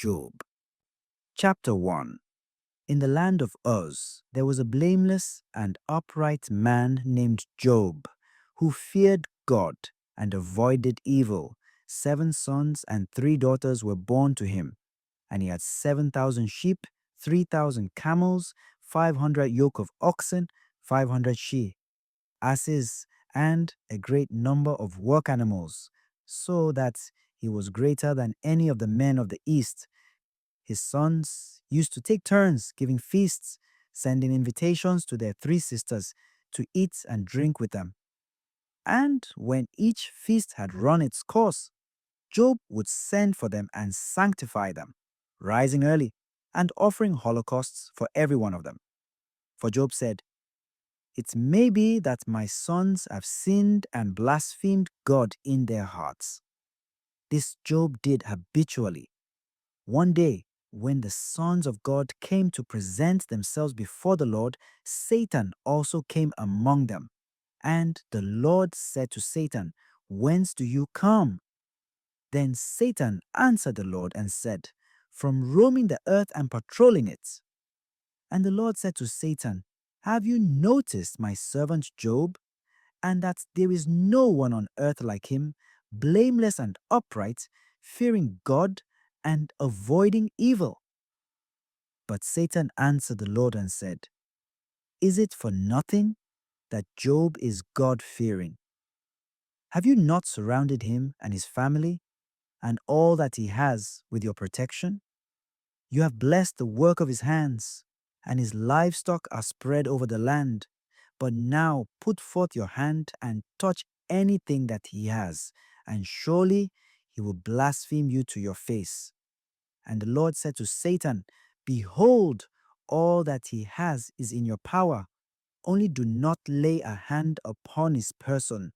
Job. Chapter 1. In the land of Uz, there was a blameless and upright man named Job, who feared God and avoided evil. 7 sons and 3 daughters were born to him, and he had 7,000 sheep, 3,000 camels, 500 yoke of oxen, 500 she, asses, and a great number of work animals, so that he was greater than any of the men of the East. His sons used to take turns giving feasts, sending invitations to their 3 sisters to eat and drink with them. And when each feast had run its course, Job would send for them and sanctify them, rising early and offering holocausts for every one of them. For Job said, "It may be that my sons have sinned and blasphemed God in their hearts." This Job did habitually. One day, when the sons of God came to present themselves before the Lord, Satan also came among them. And the Lord said to Satan, "Whence do you come?" Then Satan answered the Lord and said, "From roaming the earth and patrolling it." And the Lord said to Satan, "Have you noticed my servant Job, and that there is no one on earth like him, blameless and upright, fearing God and avoiding evil?" But Satan answered the Lord and said, "Is it for nothing that Job is God-fearing? Have you not surrounded him and his family and all that he has with your protection? You have blessed the work of his hands, and his livestock are spread over the land. But now put forth your hand and touch anything that he has, and surely he will blaspheme you to your face." And the Lord said to Satan, "Behold, all that he has is in your power. Only do not lay a hand upon his person."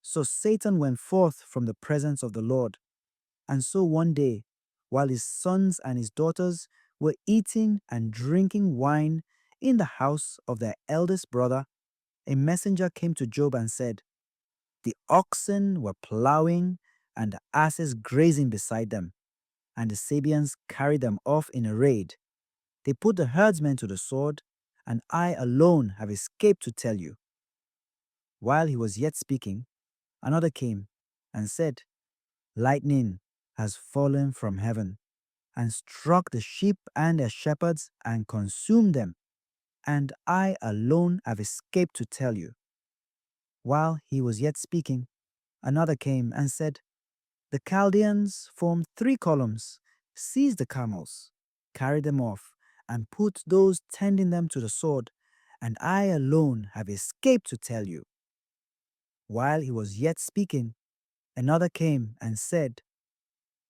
So Satan went forth from the presence of the Lord. And so one day, while his sons and his daughters were eating and drinking wine in the house of their eldest brother, a messenger came to Job and said, "The oxen were plowing and the asses grazing beside them, and the Sabeans carried them off in a raid. They put the herdsmen to the sword, and I alone have escaped to tell you." While he was yet speaking, another came and said, "Lightning has fallen from heaven and struck the sheep and their shepherds and consumed them, and I alone have escaped to tell you." While he was yet speaking, another came and said, "The Chaldeans formed 3 columns, seized the camels, carried them off, and put those tending them to the sword, and I alone have escaped to tell you." While he was yet speaking, another came and said,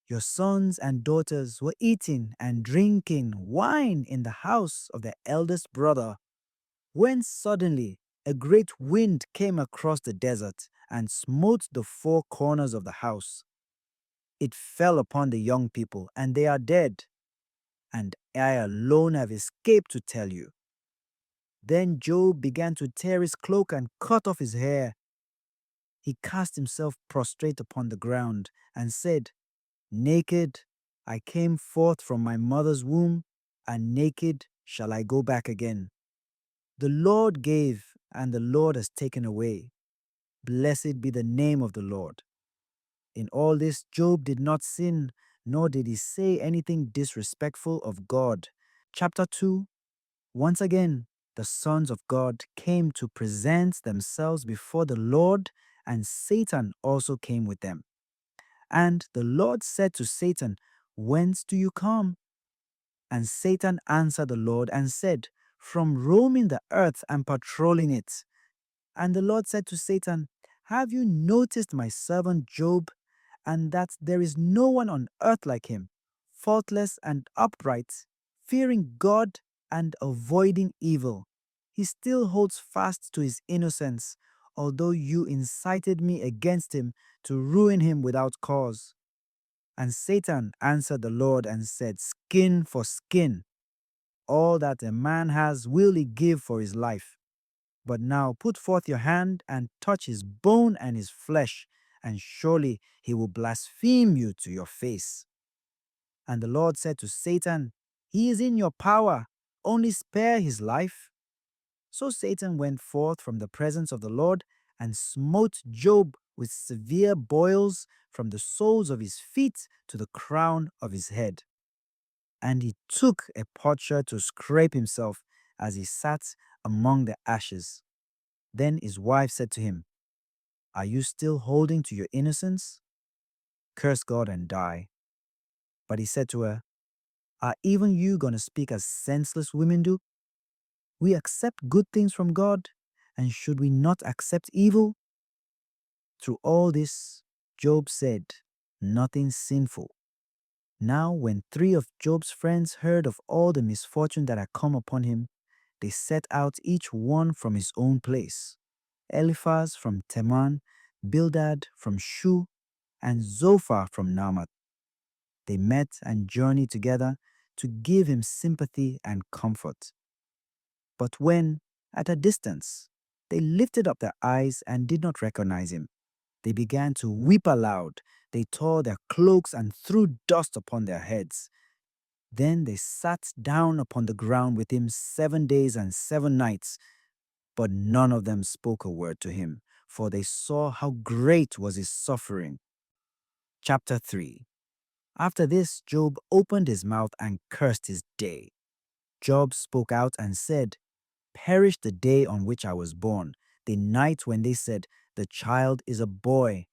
"Your sons and daughters were eating and drinking wine in the house of their eldest brother, when suddenly a great wind came across the desert and smote the 4 corners of the house. It fell upon the young people, and they are dead, and I alone have escaped to tell you." Then Job began to tear his cloak and cut off his hair. He cast himself prostrate upon the ground and said, "Naked I came forth from my mother's womb, and naked shall I go back again. The Lord gave, and the Lord has taken away. Blessed be the name of the Lord." In all this, Job did not sin, nor did he say anything disrespectful of God. Chapter 2. Once again, the sons of God came to present themselves before the Lord, and Satan also came with them. And the Lord said to Satan, "Whence do you come?" And Satan answered the Lord and said, "From roaming the earth and patrolling it." And the Lord said to Satan, "Have you noticed my servant Job, and that there is no one on earth like him, faultless and upright, fearing God and avoiding evil? He still holds fast to his innocence, although you incited me against him to ruin him without cause." And Satan answered the Lord and said, "Skin for skin. All that a man has will he give for his life. But now put forth your hand and touch his bone and his flesh, and surely he will blaspheme you to your face." And the Lord said to Satan, "He is in your power, only spare his life." So Satan went forth from the presence of the Lord and smote Job with severe boils from the soles of his feet to the crown of his head. And he took a potsherd to scrape himself as he sat among the ashes. Then his wife said to him, "Are you still holding to your innocence? Curse God and die." But he said to her, "Are even you going to speak as senseless women do? We accept good things from God, and should we not accept evil?" Through all this, Job said nothing sinful. Now, when three of Job's friends heard of all the misfortune that had come upon him, they set out each one from his own place: Eliphaz from Teman, Bildad from Shu, and Zophar from Namath. They met and journeyed together to give him sympathy and comfort. But when, at a distance, they lifted up their eyes and did not recognize him, they began to weep aloud. They tore their cloaks and threw dust upon their heads. Then they sat down upon the ground with him 7 days and 7 nights, but none of them spoke a word to him, for they saw how great was his suffering. Chapter 3. After this, Job opened his mouth and cursed his day. Job spoke out and said, "Perish the day on which I was born, the night when they said, 'The child is a boy.'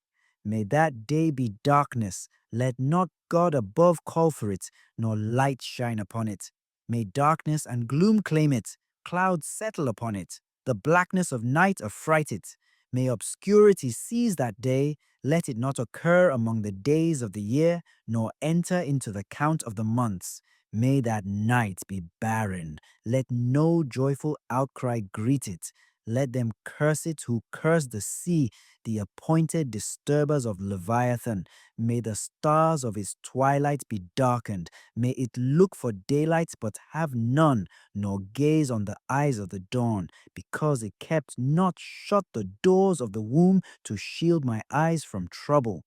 May that day be darkness. Let not God above call for it, nor light shine upon it. May darkness and gloom claim it, clouds settle upon it, the blackness of night affright it. May obscurity seize that day. Let it not occur among the days of the year, nor enter into the count of the months. May that night be barren. Let no joyful outcry greet it. Let them curse it who curse the sea, the appointed disturbers of Leviathan. May the stars of its twilight be darkened. May it look for daylight but have none, nor gaze on the eyes of the dawn, because it kept not shut the doors of the womb to shield my eyes from trouble.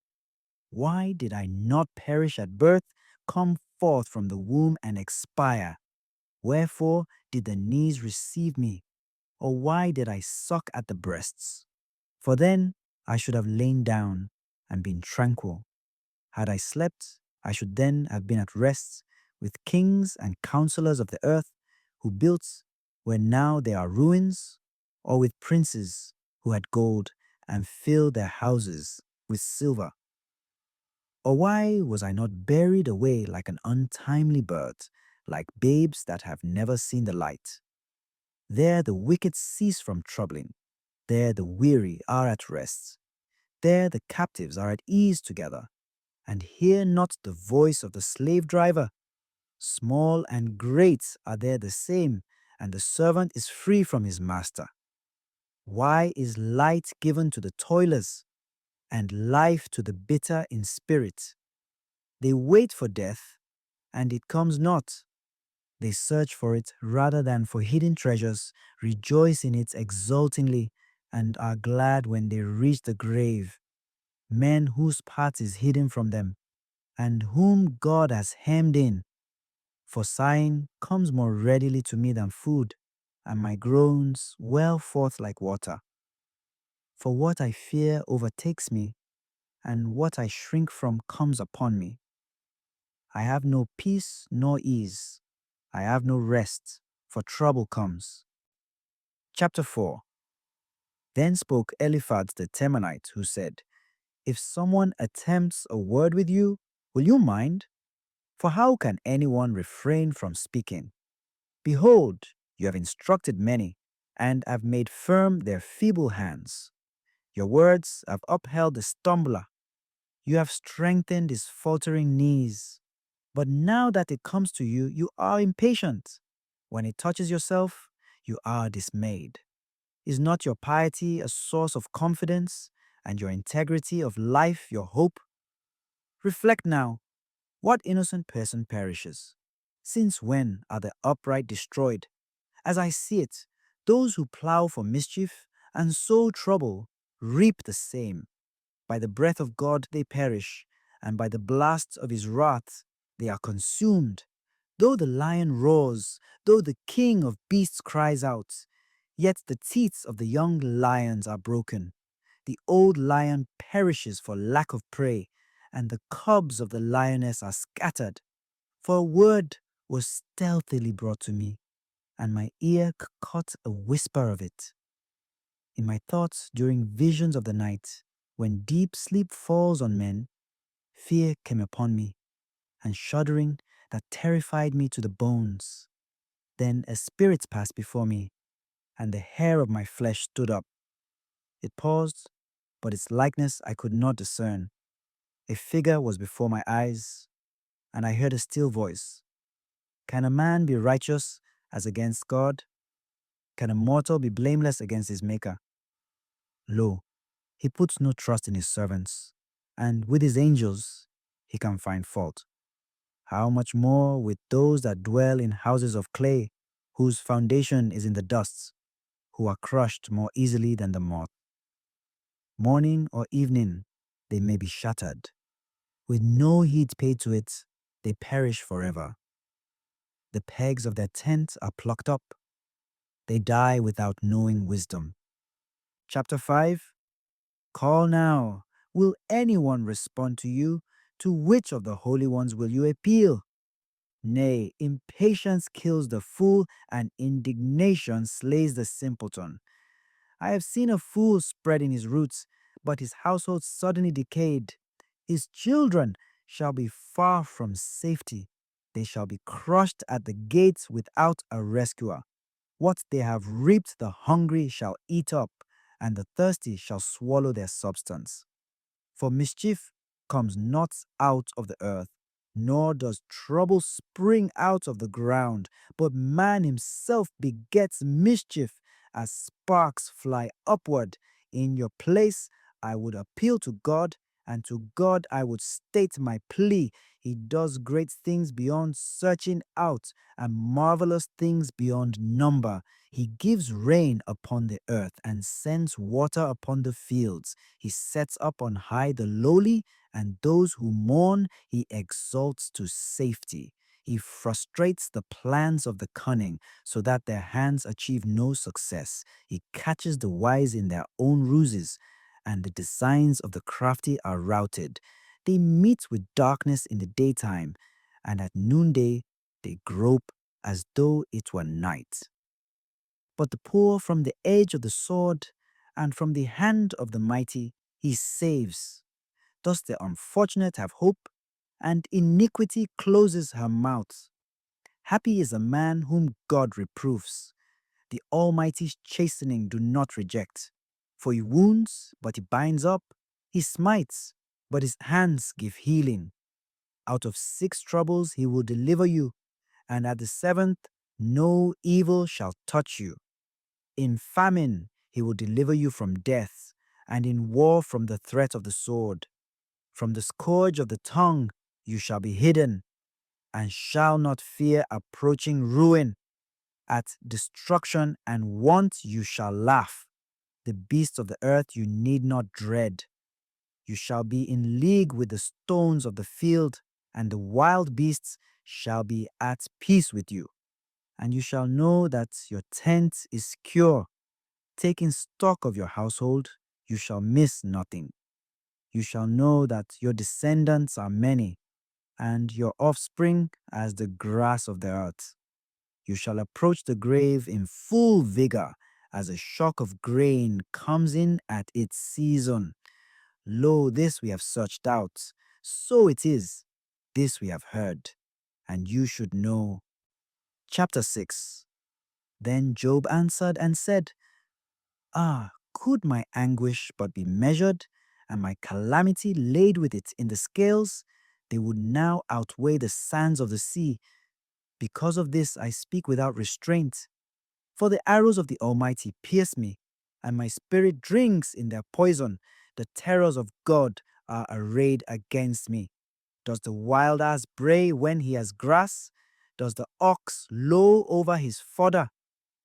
Why did I not perish at birth, come forth from the womb and expire? Wherefore did the knees receive me? Or why did I suck at the breasts? For then I should have lain down and been tranquil. Had I slept, I should then have been at rest with kings and counselors of the earth who built where now there are ruins, or with princes who had gold and filled their houses with silver. Or why was I not buried away like an untimely bird, like babes that have never seen the light? There the wicked cease from troubling. There the weary are at rest. There the captives are at ease together, and hear not the voice of the slave driver. Small and great are there the same, and the servant is free from his master. Why is light given to the toilers, and life to the bitter in spirit? They wait for death, and it comes not. They search for it rather than for hidden treasures, rejoice in it exultingly, and are glad when they reach the grave. Men whose path is hidden from them, and whom God has hemmed in. For sighing comes more readily to me than food, and my groans well forth like water. For what I fear overtakes me, and what I shrink from comes upon me. I have no peace nor ease. I have no rest, for trouble comes. Chapter 4. Then spoke Eliphaz the Temanite, who said, "If someone attempts a word with you, will you mind? For how can anyone refrain from speaking? Behold, you have instructed many, and have made firm their feeble hands. Your words have upheld the stumbler. You have strengthened his faltering knees. But now that it comes to you, you are impatient. When it touches yourself, you are dismayed. Is not your piety a source of confidence, and your integrity of life your hope? Reflect now, what innocent person perishes? Since when are the upright destroyed? As I see it, those who plow for mischief and sow trouble reap the same. By the breath of God they perish, and by the blast of his wrath They are consumed. Though the lion roars, though the king of beasts cries out, yet the teeth of the young lions are broken. The old lion perishes for lack of prey, and the cubs of the lioness are scattered. For a word was stealthily brought to me, and my ear caught a whisper of it. In my thoughts during visions of the night, when deep sleep falls on men, fear came upon me, and shuddering that terrified me to the bones. Then a spirit passed before me, and the hair of my flesh stood up. It paused, but its likeness I could not discern. A figure was before my eyes, and I heard a still voice. Can a man be righteous as against God? Can a mortal be blameless against his Maker? Lo, he puts no trust in his servants, and with his angels he can find fault. How much more with those that dwell in houses of clay, whose foundation is in the dust, who are crushed more easily than the moth. Morning or evening, they may be shattered. With no heed paid to it, they perish forever. The pegs of their tent are plucked up. They die without knowing wisdom. Chapter 5. Call now. Will anyone respond to you? To which of the holy ones will you appeal? Nay, impatience kills the fool, and indignation slays the simpleton. I have seen a fool spreading his roots, but his household suddenly decayed. His children shall be far from safety. They shall be crushed at the gates without a rescuer. What they have reaped the hungry shall eat up, and the thirsty shall swallow their substance. For mischief comes not out of the earth, nor does trouble spring out of the ground, but man himself begets mischief as sparks fly upward. In your place, I would appeal to God, and to God I would state my plea. He does great things beyond searching out, and marvelous things beyond number. He gives rain upon the earth and sends water upon the fields. He sets up on high the lowly, and those who mourn he exalts to safety. He frustrates the plans of the cunning so that their hands achieve no success. He catches the wise in their own ruses, and the designs of the crafty are routed. They meet with darkness in the daytime, and at noonday they grope as though it were night. But the poor from the edge of the sword and from the hand of the mighty he saves. Thus the unfortunate have hope, and iniquity closes her mouth. Happy is a man whom God reproves. The Almighty's chastening do not reject. For he wounds, but he binds up. He smites, but his hands give healing. Out of 6 troubles he will deliver you, and at the 7th no evil shall touch you. In famine he will deliver you from death, and in war from the threat of the sword. From the scourge of the tongue you shall be hidden, and shall not fear approaching ruin. At destruction and want you shall laugh. The beasts of the earth you need not dread. You shall be in league with the stones of the field, and the wild beasts shall be at peace with you. And you shall know that your tent is secure. Taking stock of your household, you shall miss nothing. You shall know that your descendants are many, and your offspring as the grass of the earth. You shall approach the grave in full vigor, as a shock of grain comes in at its season. Lo, this we have searched out. So it is. This we have heard, and you should know. Chapter 6. Then Job answered and said, Ah, could my anguish but be measured, and my calamity laid with it in the scales, they would now outweigh the sands of the sea. Because of this I speak without restraint. For the arrows of the Almighty pierce me, and my spirit drinks in their poison. The terrors of God are arrayed against me. Does the wild ass bray when he has grass? Does the ox low over his fodder?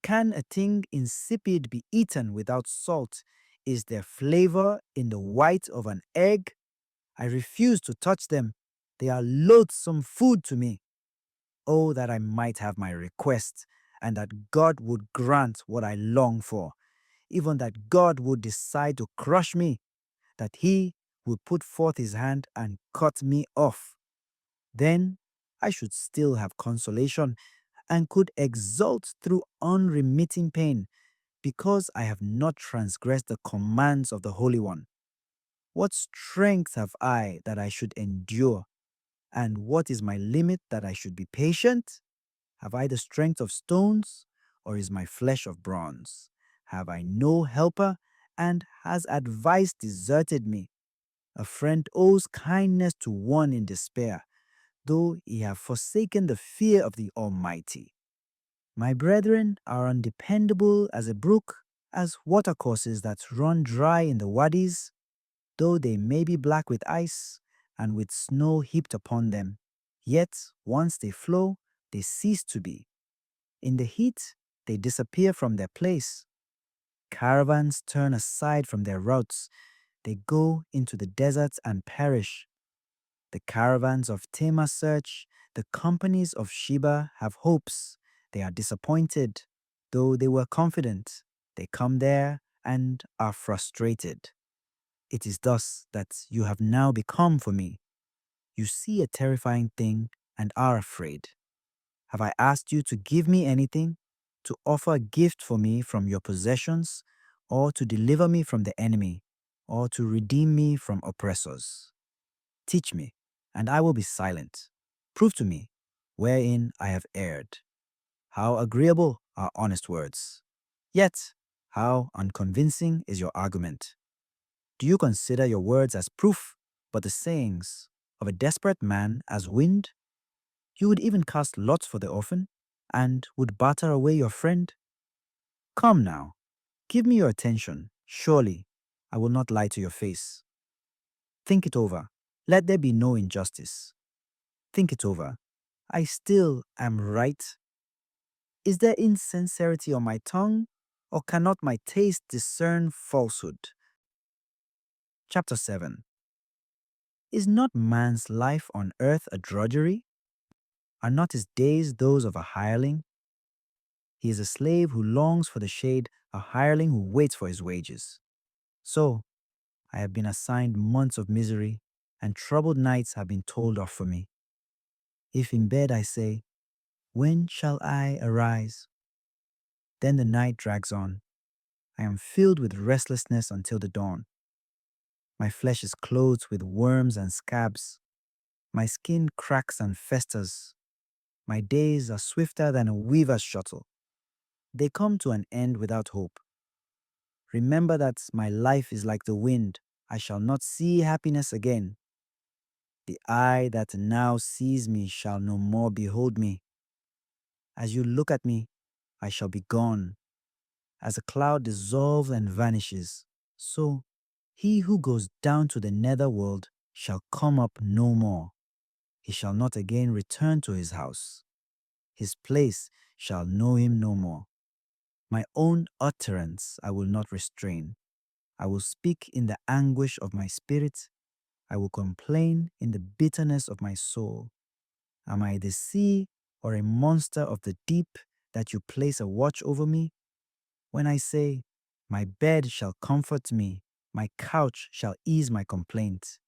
Can a thing insipid be eaten without salt? Is there flavor in the white of an egg? I refuse to touch them. They are loathsome food to me. Oh, that I might have my request, and that God would grant what I long for, even that God would decide to crush me, that he would put forth his hand and cut me off. Then I should still have consolation and could exult through unremitting pain, because I have not transgressed the commands of the Holy One. What strength have I that I should endure? And what is my limit that I should be patient? Have I the strength of stones, or is my flesh of bronze? Have I no helper, and has advice deserted me? A friend owes kindness to one in despair, though he have forsaken the fear of the Almighty. My brethren are undependable as a brook, as watercourses that run dry in the wadis, though they may be black with ice and with snow heaped upon them. Yet once they flow, they cease to be. In the heat, they disappear from their place. Caravans turn aside from their routes. They go into the deserts and perish. The caravans of Tema search. The companies of Sheba have hopes. They are disappointed. Though they were confident, they come there and are frustrated. It is thus that you have now become for me. You see a terrifying thing and are afraid. Have I asked you to give me anything, to offer a gift for me from your possessions, or to deliver me from the enemy, or to redeem me from oppressors? Teach me, and I will be silent. Prove to me wherein I have erred. How agreeable are honest words! Yet, how unconvincing is your argument! Do you consider your words as proof, but the sayings of a desperate man as wind? You would even cast lots for the orphan, and would batter away your friend? Come now, give me your attention. Surely I will not lie to your face. Think it over. Let there be no injustice. Think it over. I still am right. Is there insincerity on my tongue, or cannot my taste discern falsehood? Chapter 7. Is not man's life on earth a drudgery? Are not his days those of a hireling? He is a slave who longs for the shade, a hireling who waits for his wages. So, I have been assigned months of misery, and troubled nights have been told off for me. If in bed I say, when shall I arise? Then the night drags on. I am filled with restlessness until the dawn. My flesh is clothed with worms and scabs. My skin cracks and festers. My days are swifter than a weaver's shuttle. They come to an end without hope. Remember that my life is like the wind. I shall not see happiness again. The eye that now sees me shall no more behold me. As you look at me, I shall be gone. As a cloud dissolves and vanishes, so he who goes down to the nether world shall come up no more. He shall not again return to his house. His place shall know him no more. My own utterance I will not restrain. I will speak in the anguish of my spirit. I will complain in the bitterness of my soul. Am I the sea or a monster of the deep that you place a watch over me? When I say, my bed shall comfort me, my couch shall ease my complaint,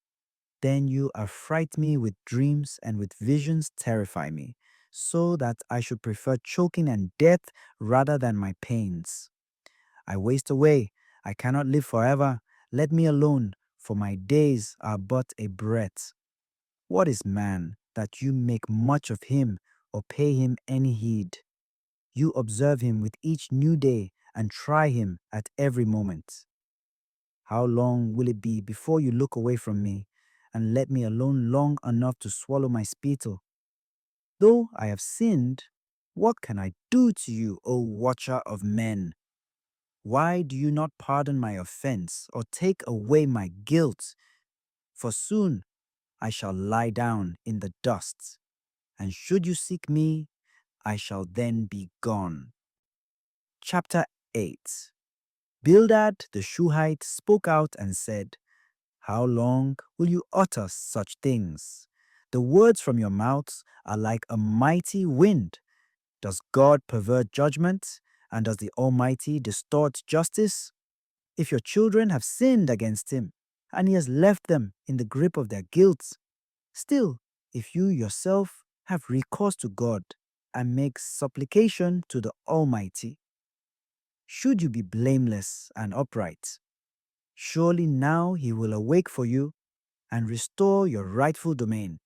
then you affright me with dreams and with visions terrify me, so that I should prefer choking and death rather than my pains. I waste away, I cannot live forever. Let me alone, for my days are but a breath. What is man that you make much of him or pay him any heed? You observe him with each new day and try him at every moment. How long will it be before you look away from me and let me alone long enough to swallow my spittle? Though I have sinned, what can I do to you, O watcher of men? Why do you not pardon my offense or take away my guilt? For soon I shall lie down in the dust, and should you seek me, I shall then be gone. Chapter 8. Bildad the Shuhite spoke out and said, how long will you utter such things? The words from your mouths are like a mighty wind. Does God pervert judgment? And does the Almighty distort justice? If your children have sinned against him, and he has left them in the grip of their guilt, still, if you yourself have recourse to God and make supplication to the Almighty, should you be blameless and upright, surely now he will awake for you and restore your rightful domain.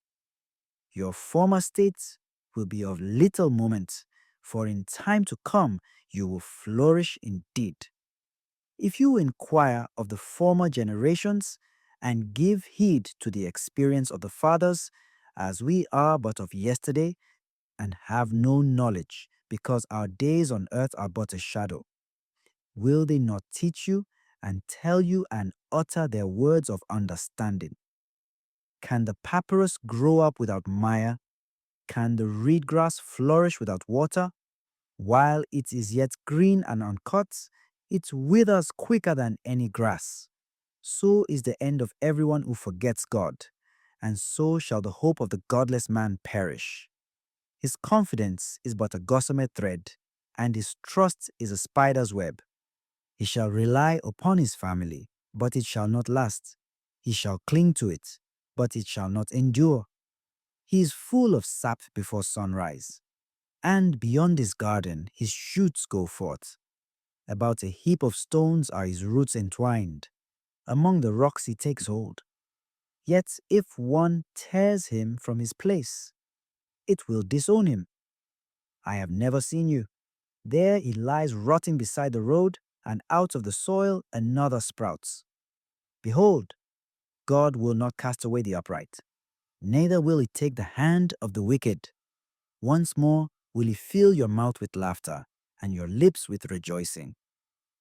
Your former state will be of little moment, for in time to come you will flourish indeed. If you inquire of the former generations and give heed to the experience of the fathers, as we are but of yesterday, and have no knowledge, because our days on earth are but a shadow, will they not teach you and tell you and utter their words of understanding? Can the papyrus grow up without mire? Can the reed grass flourish without water? While it is yet green and uncut, it withers quicker than any grass. So is the end of everyone who forgets God, and so shall the hope of the godless man perish. His confidence is but a gossamer thread, and his trust is a spider's web. He shall rely upon his family, but it shall not last. He shall cling to it, but it shall not endure. He is full of sap before sunrise, and beyond his garden his shoots go forth. About a heap of stones are his roots entwined. Among the rocks he takes hold. Yet if one tears him from his place, it will disown him. I have never seen you. There he lies rotting beside the road, and out of the soil another sprouts. Behold, God will not cast away the upright, neither will he take the hand of the wicked. Once more will he fill your mouth with laughter, and your lips with rejoicing.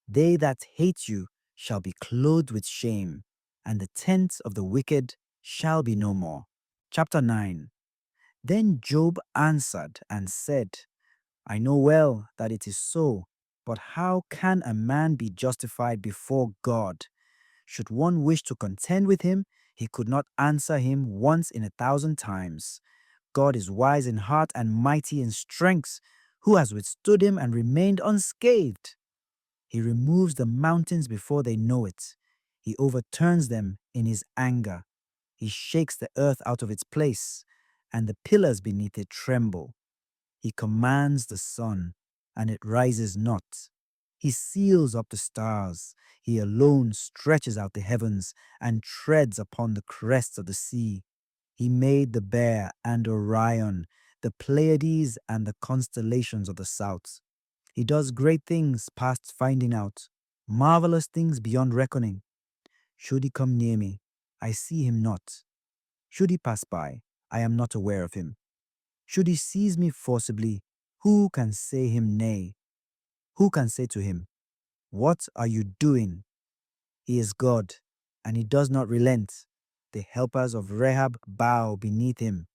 They that hate you shall be clothed with shame, and the tents of the wicked shall be no more. Chapter 9. Then Job answered and said, I know well that it is so, but how can a man be justified before God? Should one wish to contend with him, he could not answer him once in 1,000 times. God is wise in heart and mighty in strength. Who has withstood him and remained unscathed? He removes the mountains before they know it. He overturns them in his anger. He shakes the earth out of its place, and the pillars beneath it tremble. He commands the sun, and it rises not. He seals up the stars. He alone stretches out the heavens and treads upon the crests of the sea. He made the Bear and Orion, the Pleiades and the constellations of the south. He does great things past finding out, marvelous things beyond reckoning. Should he come near me, I see him not. Should he pass by, I am not aware of him. Should he seize me forcibly, who can say him nay? Who can say to him, what are you doing? He is God, and he does not relent. The helpers of Rahab bow beneath him.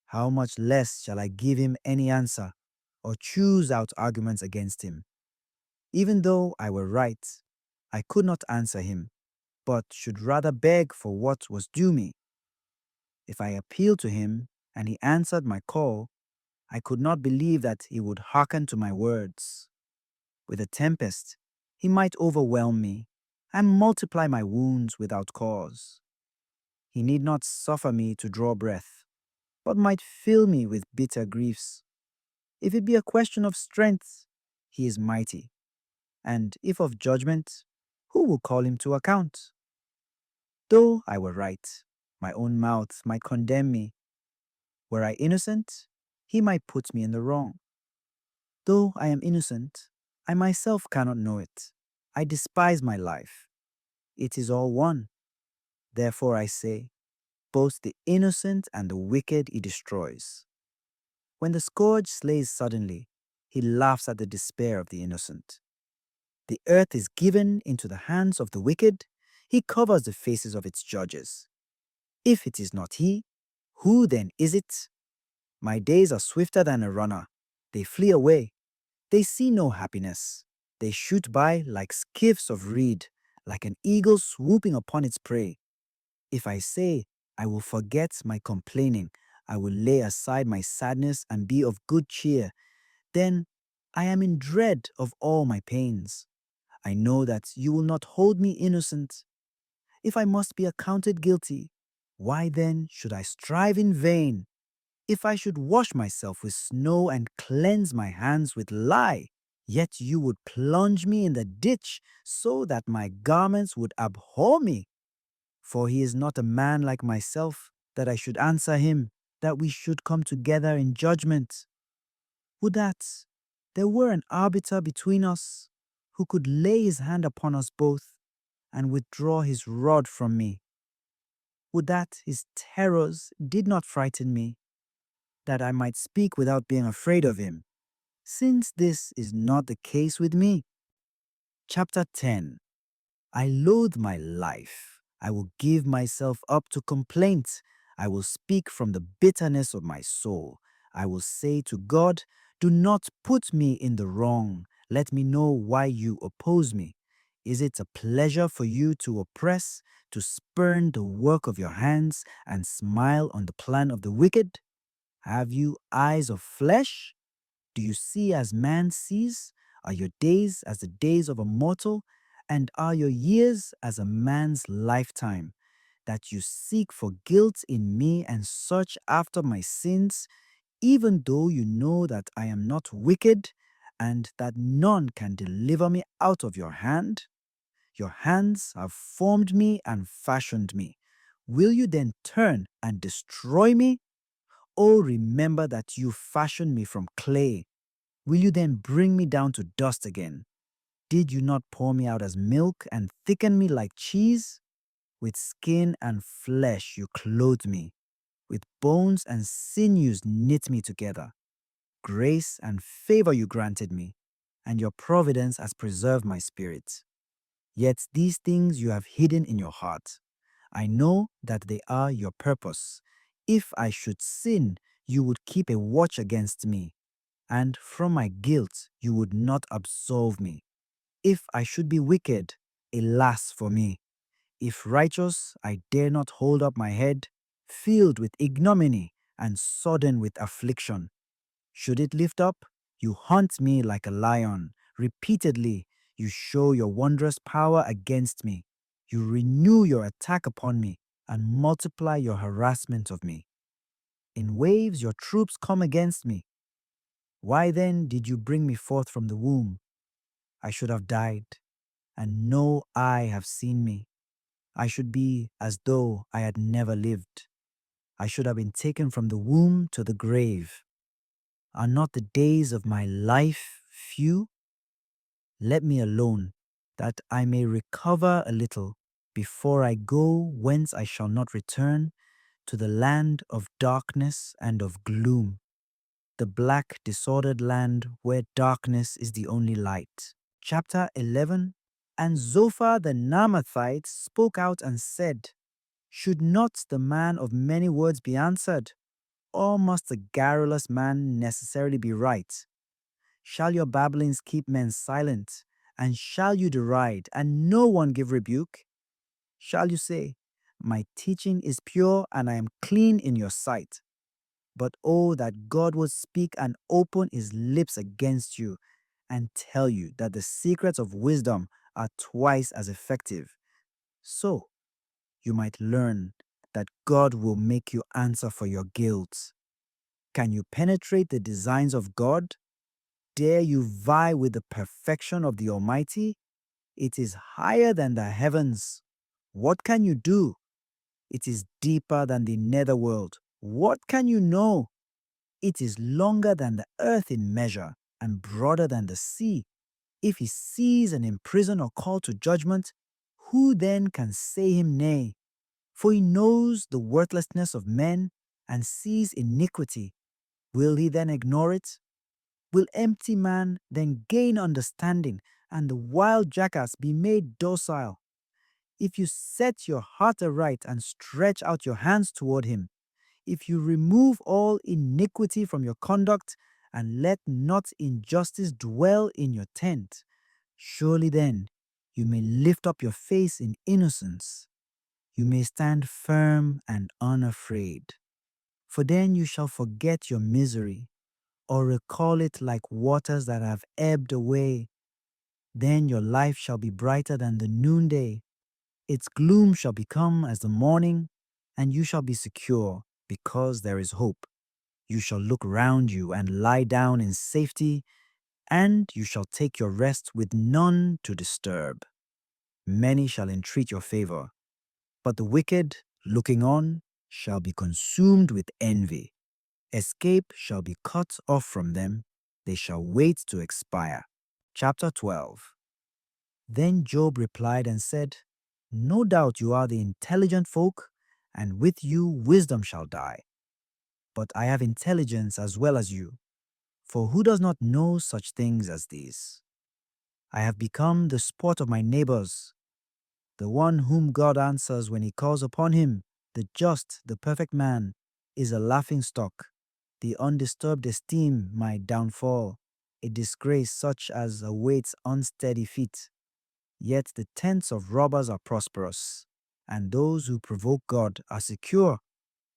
How much less shall I give him any answer, or choose out arguments against him? Even though I were right, I could not answer him, but should rather beg for what was due me. If I appealed to him, and he answered my call, I could not believe that he would hearken to my words. With a tempest, he might overwhelm me and multiply my wounds without cause. He need not suffer me to draw breath, but might fill me with bitter griefs. If it be a question of strength, he is mighty, and if of judgment, who will call him to account? Though I were right, my own mouth might condemn me. Were I innocent, he might put me in the wrong. Though I am innocent, I myself cannot know it. I despise my life. It is all one. Therefore I say, both the innocent and the wicked he destroys. When the scourge slays suddenly, he laughs at the despair of the innocent. The earth is given into the hands of the wicked. He covers the faces of its judges. If it is not he, who then is it? My days are swifter than a runner. They flee away. They see no happiness. They shoot by like skiffs of reed, like an eagle swooping upon its prey. If I say, I will forget my complaining. I will lay aside my sadness and be of good cheer. Then I am in dread of all my pains. I know that you will not hold me innocent. If I must be accounted guilty, why then should I strive in vain? If I should wash myself with snow and cleanse my hands with lye, yet you would plunge me in the ditch so that my garments would abhor me. For he is not a man like myself, that I should answer him, that we should come together in judgment. Would that there were an arbiter between us, who could lay his hand upon us both, and withdraw his rod from me. Would that his terrors did not frighten me, that I might speak without being afraid of him, since this is not the case with me. Chapter 10. I loathe my life. I will give myself up to complaint. I will speak from the bitterness of my soul. I will say to God, do not put me in the wrong. Let me know why you oppose me. Is it a pleasure for you to oppress, to spurn the work of your hands, and smile on the plan of the wicked? Have you eyes of flesh? Do you see as man sees? Are your days as the days of a mortal? And are your years as a man's lifetime? That you seek for guilt in me and search after my sins, even though you know that I am not wicked, and that none can deliver me out of your hand? Your hands have formed me and fashioned me. Will you then turn and destroy me? Oh, remember that you fashioned me from clay. Will you then bring me down to dust again? Did you not pour me out as milk and thicken me like cheese? With skin and flesh you clothed me. With bones and sinews knit me together. Grace and favor you granted me, and your providence has preserved my spirit. Yet these things you have hidden in your heart. I know that they are your purpose. If I should sin, you would keep a watch against me, and from my guilt you would not absolve me. If I should be wicked, alas for me. If righteous, I dare not hold up my head, filled with ignominy and sodden with affliction. Should it lift up, you hunt me like a lion. Repeatedly, you show your wondrous power against me. You renew your attack upon me and multiply your harassment of me. In waves, your troops come against me. Why then did you bring me forth from the womb? I should have died, and no eye have seen me. I should be as though I had never lived. I should have been taken from the womb to the grave. Are not the days of my life few? Let me alone, that I may recover a little, before I go whence I shall not return, to the land of darkness and of gloom, the black, disordered land where darkness is the only light. Chapter 11. And Zophar the Naamathite spoke out and said, should not the man of many words be answered? Or must the garrulous man necessarily be right? Shall your babblings keep men silent? And shall you deride, and no one give rebuke? Shall you say, my teaching is pure, and I am clean in your sight? But oh, that God would speak and open his lips against you, and tell you that the secrets of wisdom are twice as effective. So you might learn that God will make you answer for your guilt. Can you penetrate the designs of God? Dare you vie with the perfection of the Almighty? It is higher than the heavens. What can you do? It is deeper than the netherworld. What can you know? It is longer than the earth in measure, and broader than the sea. If he seize and imprison or call to judgment, who then can say him nay? For he knows the worthlessness of men and sees iniquity. Will he then ignore it? Will empty man then gain understanding, and the wild jackass be made docile? If you set your heart aright and stretch out your hands toward him, if you remove all iniquity from your conduct, and let not injustice dwell in your tent, surely then you may lift up your face in innocence. you may stand firm and unafraid. For then you shall forget your misery, or recall it like waters that have ebbed away. Then your life shall be brighter than the noonday. Its gloom shall become as the morning, and you shall be secure, because there is hope. You shall look round you and lie down in safety, and you shall take your rest with none to disturb. Many shall entreat your favor, but the wicked, looking on, shall be consumed with envy. Escape shall be cut off from them, they shall wait to expire. Chapter 12. Then Job replied and said, No doubt you are the intelligent folk, and with you wisdom shall die. But I have intelligence as well as you, for who does not know such things as these? I have become the sport of my neighbors, the one whom God answers when he calls upon him, the just, the perfect man, is a laughingstock, the undisturbed esteem my downfall, a disgrace such as awaits unsteady feet. Yet the tents of robbers are prosperous, and those who provoke God are secure.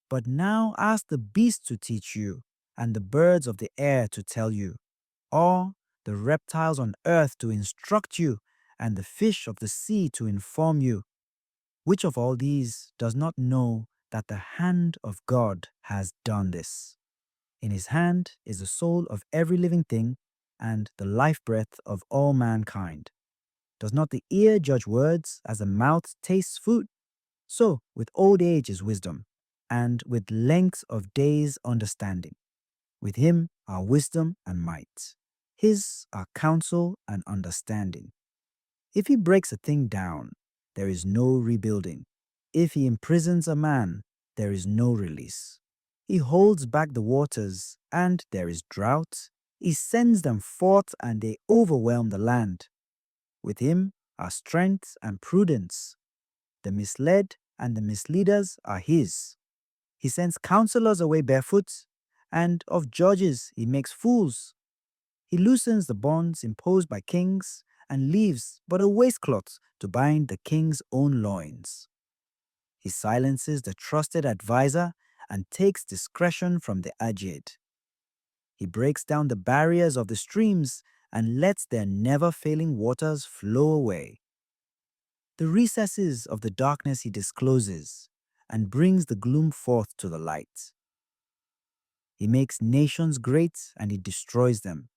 But now ask the beasts to teach you, and the birds of the air to tell you, or the reptiles on earth to instruct you, and the fish of the sea to inform you. Which of all these does not know that the hand of God has done this? In his hand is the soul of every living thing, and the life breath of all mankind. Does not the ear judge words as the mouth tastes food? So with old age is wisdom, and with length of days understanding. With him are wisdom and might. His are counsel and understanding. If he breaks a thing down, there is no rebuilding. If he imprisons a man, there is no release. He holds back the waters, and there is drought. He sends them forth, and they overwhelm the land. With him are strength and prudence. The misled and the misleaders are his. He sends counselors away barefoot, and of judges he makes fools. He loosens the bonds imposed by kings, and leaves but a waistcloth to bind the king's own loins. He silences the trusted adviser and takes discretion from the aged. He breaks down the barriers of the streams and lets their never-failing waters flow away. The recesses of the darkness he discloses and brings the gloom forth to the light. He makes nations great and he destroys them.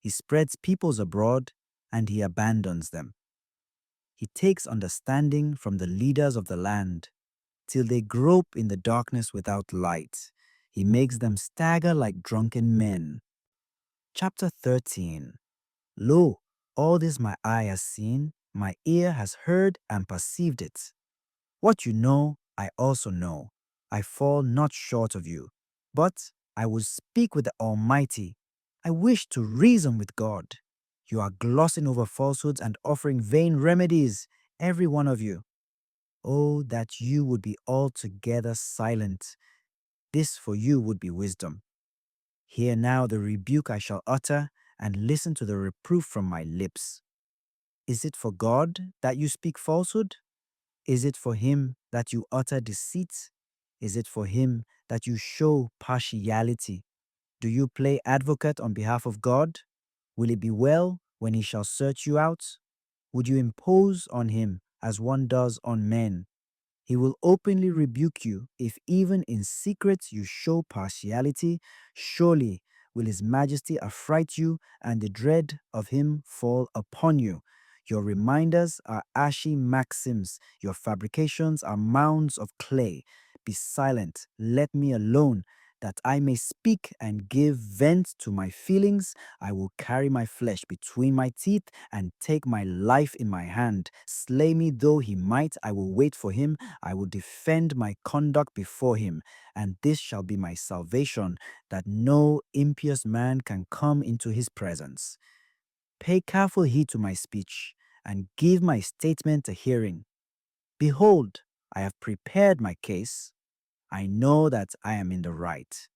He spreads peoples abroad and he abandons them. He takes understanding from the leaders of the land till they grope in the darkness without light. He makes them stagger like drunken men. Chapter 13. Lo, all this my eye has seen, my ear has heard and perceived it. What you know, I also know. I fall not short of you. But I will speak with the Almighty. I wish to reason with God. You are glossing over falsehoods and offering vain remedies, every one of you. Oh, that you would be altogether silent. This for you would be wisdom. Hear now the rebuke I shall utter, and listen to the reproof from my lips. Is it for God that you speak falsehood? Is it for him that you utter deceit? Is it for him that you show partiality? Do you play advocate on behalf of God? Will it be well when he shall search you out? Would you impose on him as one does on men? He will openly rebuke you if even in secret you show partiality. Surely will his majesty affright you, and the dread of him fall upon you. Your reminders are ashy maxims, your fabrications are mounds of clay. Be silent, let me alone, that I may speak and give vent to my feelings. I will carry my flesh between my teeth and take my life in my hand. Slay me though he might, I will wait for him. I will defend my conduct before him, and this shall be my salvation, that no impious man can come into his presence. Pay careful heed to my speech, and give my statement a hearing. Behold, I have prepared my case. I know that I am in the right.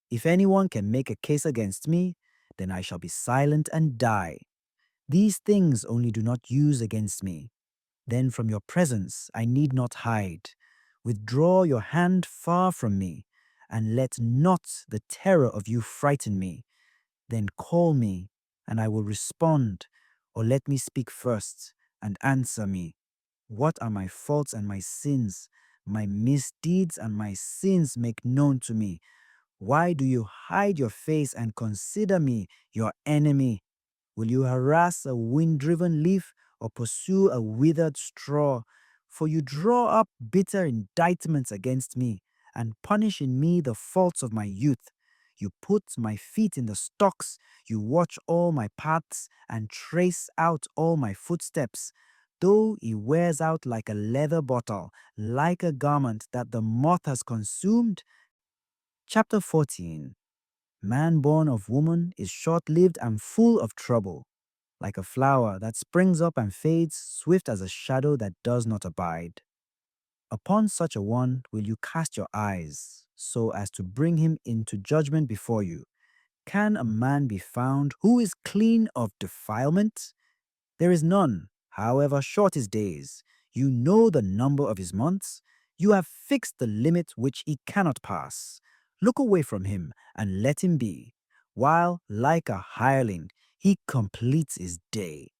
If anyone can make a case against me, then I shall be silent and die. These things only do not use against me. Then from your presence I need not hide. Withdraw your hand far from me, and let not the terror of you frighten me. Then call me, and I will respond, or let me speak first, and answer me. What are my faults and my sins? My misdeeds and my sins make known to me. Why do you hide your face and consider me your enemy? Will you harass a wind-driven leaf or pursue a withered straw? For you draw up bitter indictments against me and punish in me the faults of my youth. You put my feet in the stocks, you watch all my paths and trace out all my footsteps. Though he wears out like a leather bottle, like a garment that the moth has consumed. Chapter 14. Man born of woman is short-lived and full of trouble, like a flower that springs up and fades, swift as a shadow that does not abide. Upon such a one will you cast your eyes, so as to bring him into judgment before you. Can a man be found who is clean of defilement? There is none, however short his days. You know the number of his months. You have fixed the limit which he cannot pass. Look away from him and let him be, while, like a hireling, he completes his day.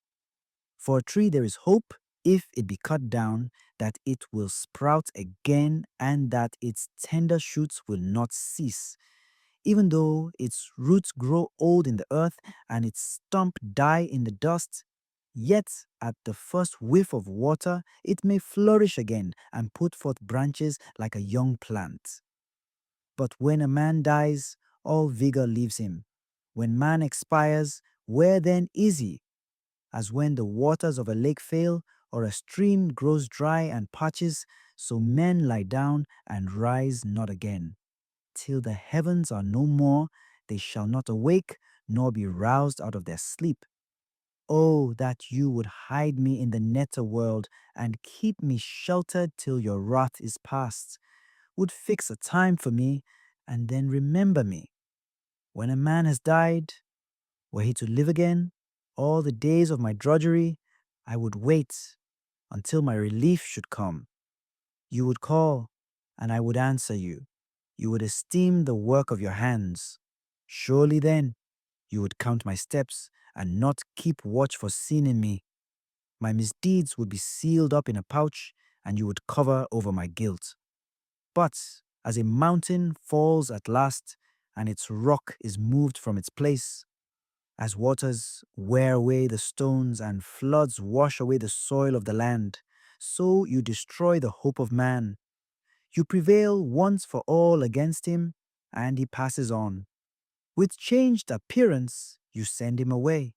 For a tree there is hope, if it be cut down, that it will sprout again and that its tender shoots will not cease. Even though its roots grow old in the earth and its stump die in the dust, yet at the first whiff of water it may flourish again and put forth branches like a young plant. But when a man dies, all vigor leaves him. When man expires, where then is he? As when the waters of a lake fail, or a stream grows dry and parches, so men lie down and rise not again. Till the heavens are no more, they shall not awake, nor be roused out of their sleep. Oh, that you would hide me in the netherworld and keep me sheltered till your wrath is past, would fix a time for me, and then remember me. When a man has died, were he to live again, all the days of my drudgery, I would wait until my relief should come. You would call, and I would answer you. You would esteem the work of your hands. Surely then, you would count my steps and not keep watch for sin in me. My misdeeds would be sealed up in a pouch, and you would cover over my guilt. But as a mountain falls at last, and its rock is moved from its place, as waters wear away the stones and floods wash away the soil of the land, so you destroy the hope of man. You prevail once for all against him, and he passes on. With changed appearance, you send him away.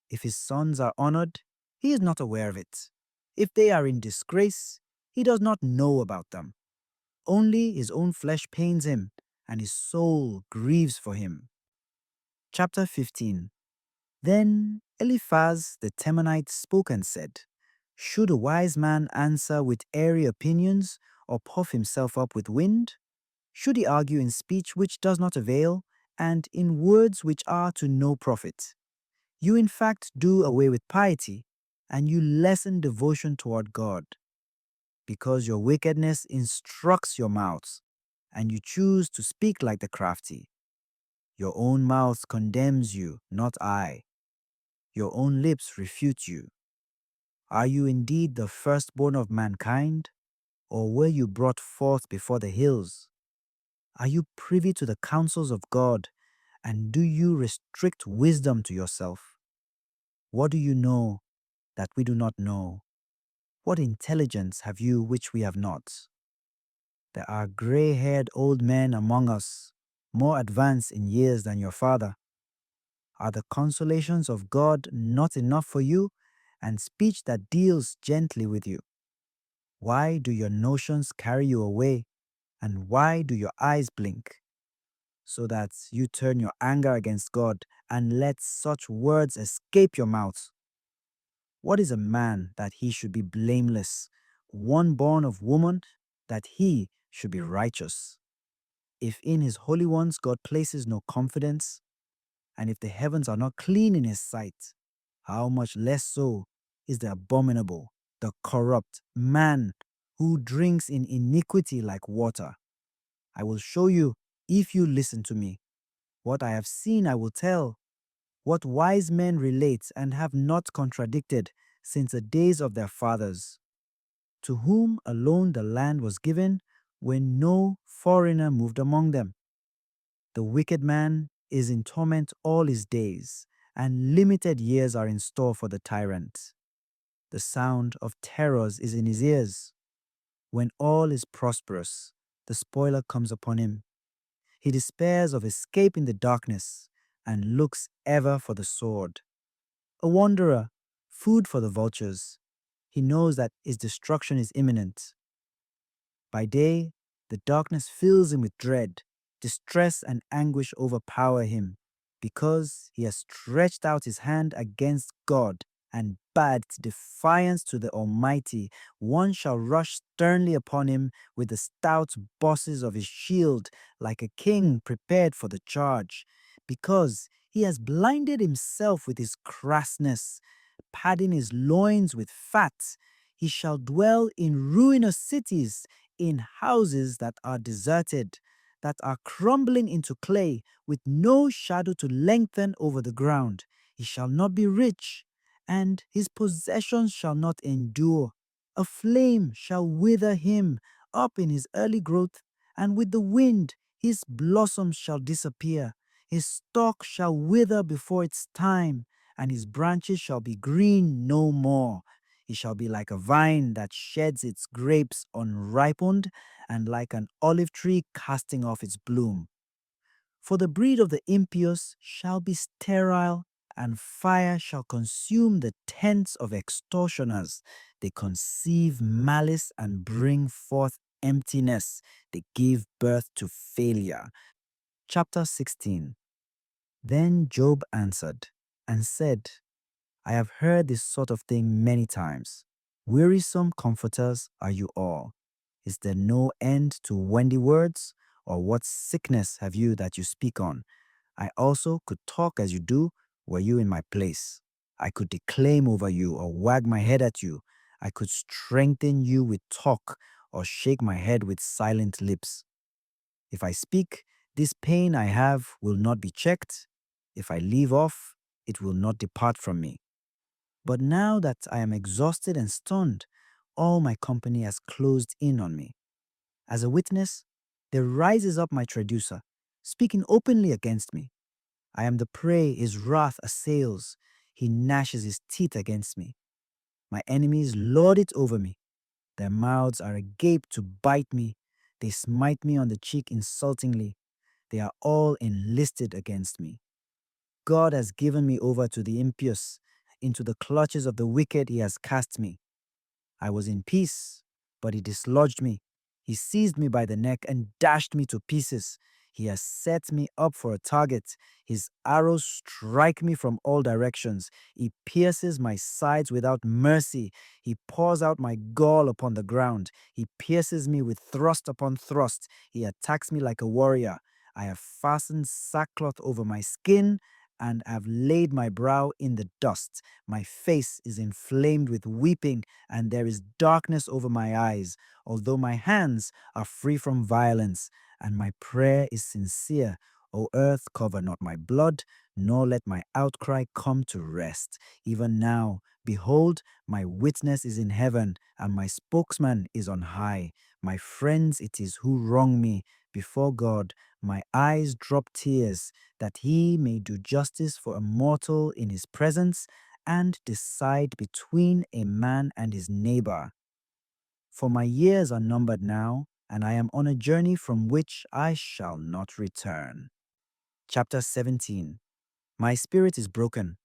If his sons are honored, he is not aware of it. If they are in disgrace, he does not know about them. Only his own flesh pains him, and his soul grieves for him. Chapter 15. Then Eliphaz the Temanite spoke and said, Should a wise man answer with airy opinions, or puff himself up with wind? Should he argue in speech which does not avail, and in words which are to no profit? You in fact do away with piety, and you lessen devotion toward God, because your wickedness instructs your mouth, and you choose to speak like the crafty. Your own mouth condemns you, not I. Your own lips refute you. Are you indeed the firstborn of mankind, or were you brought forth before the hills? Are you privy to the counsels of God, and do you restrict wisdom to yourself? What do you know that we do not know? What intelligence have you which we have not? There are gray-haired old men among us, more advanced in years than your father. Are the consolations of God not enough for you, and speech that deals gently with you? Why do your notions carry you away, and why do your eyes blink? So that you turn your anger against God and let such words escape your mouth. What is a man that he should be blameless, one born of woman that he should be righteous? If in his holy ones God places no confidence, and if the heavens are not clean in his sight, how much less so is the abominable the corrupt man who drinks in iniquity like water. I will show you if you listen to me. What I have seen I will tell, what wise men relate and have not contradicted since the days of their fathers, to whom alone the land was given when no foreigner moved among them. The wicked man is in torment all his days, and limited years are in store for the tyrant. The sound of terrors is in his ears. When all is prosperous, the spoiler comes upon him. He despairs of escape in the darkness and looks ever for the sword. A wanderer, food for the vultures. He knows that his destruction is imminent. By day, the darkness fills him with dread. Distress and anguish overpower him because he has stretched out his hand against God and bade defiance to the Almighty. One shall rush sternly upon him with the stout bosses of his shield, like a king prepared for the charge, because he has blinded himself with his crassness, padding his loins with fat. He shall dwell in ruinous cities, in houses that are deserted, that are crumbling into clay, with no shadow to lengthen over the ground. He shall not be rich, and his possessions shall not endure. A flame shall wither him up in his early growth, and with the wind his blossoms shall disappear. His stalk shall wither before its time, and his branches shall be green no more. He shall be like a vine that sheds its grapes unripened, and like an olive tree casting off its bloom. For the breed of the impious shall be sterile, and fire shall consume the tents of extortioners. They conceive malice and bring forth emptiness. They give birth to failure. Chapter 16. Then Job answered and said, I have heard this sort of thing many times. Wearisome comforters are you all. Is there no end to wendy words? Or what sickness have you that you speak on? I also could talk as you do, were you in my place. I could declaim over you or wag my head at you. I could strengthen you with talk or shake my head with silent lips. If I speak, this pain I have will not be checked. If I leave off, it will not depart from me. But now that I am exhausted and stunned, all my company has closed in on me. As a witness, there rises up my traducer, speaking openly against me. I am the prey his wrath assails. He gnashes his teeth against me. My enemies lord it over me. Their mouths are agape to bite me. They smite me on the cheek insultingly. They are all enlisted against me. God has given me over to the impious. Into the clutches of the wicked he has cast me. I was in peace, but he dislodged me. He seized me by the neck and dashed me to pieces. He has set me up for a target. His arrows strike me from all directions. He pierces my sides without mercy. He pours out my gall upon the ground. He pierces me with thrust upon thrust. He attacks me like a warrior. I have fastened sackcloth over my skin and have laid my brow in the dust. My face is inflamed with weeping, and there is darkness over my eyes, although my hands are free from violence, and my prayer is sincere. O earth, cover not my blood, nor let my outcry come to rest. Even now, behold, my witness is in heaven, and my spokesman is on high. My friends it is who wrong me. Before God, my eyes drop tears, that he may do justice for a mortal in his presence, and decide between a man and his neighbor. For my years are numbered now, and I am on a journey from which I shall not return. Chapter 17. My spirit is broken,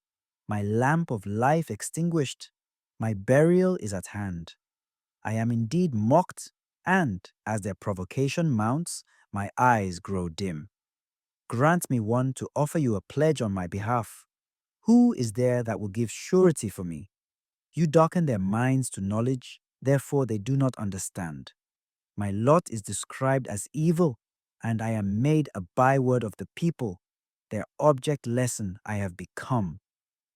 my lamp of life extinguished, my burial is at hand. I am indeed mocked, and as their provocation mounts, my eyes grow dim. Grant me one to offer you a pledge on my behalf. Who is there that will give surety for me? You darken their minds to knowledge, therefore they do not understand. My lot is described as evil, and I am made a byword of the people. Their object lesson I have become.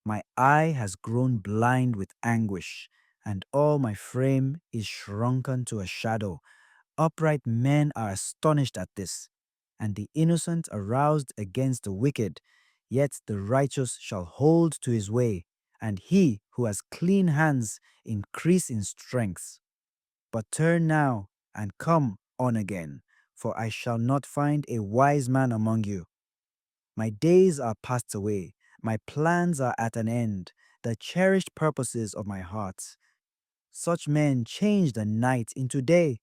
My eye has grown blind with anguish, and all my frame is shrunken to a shadow. Upright men are astonished at this, and the innocent aroused against the wicked. Yet the righteous shall hold to his way, and he who has clean hands increase in strength. But turn now and come on again, for I shall not find a wise man among you. My days are passed away, my plans are at an end, the cherished purposes of my heart. Such men change the night into day.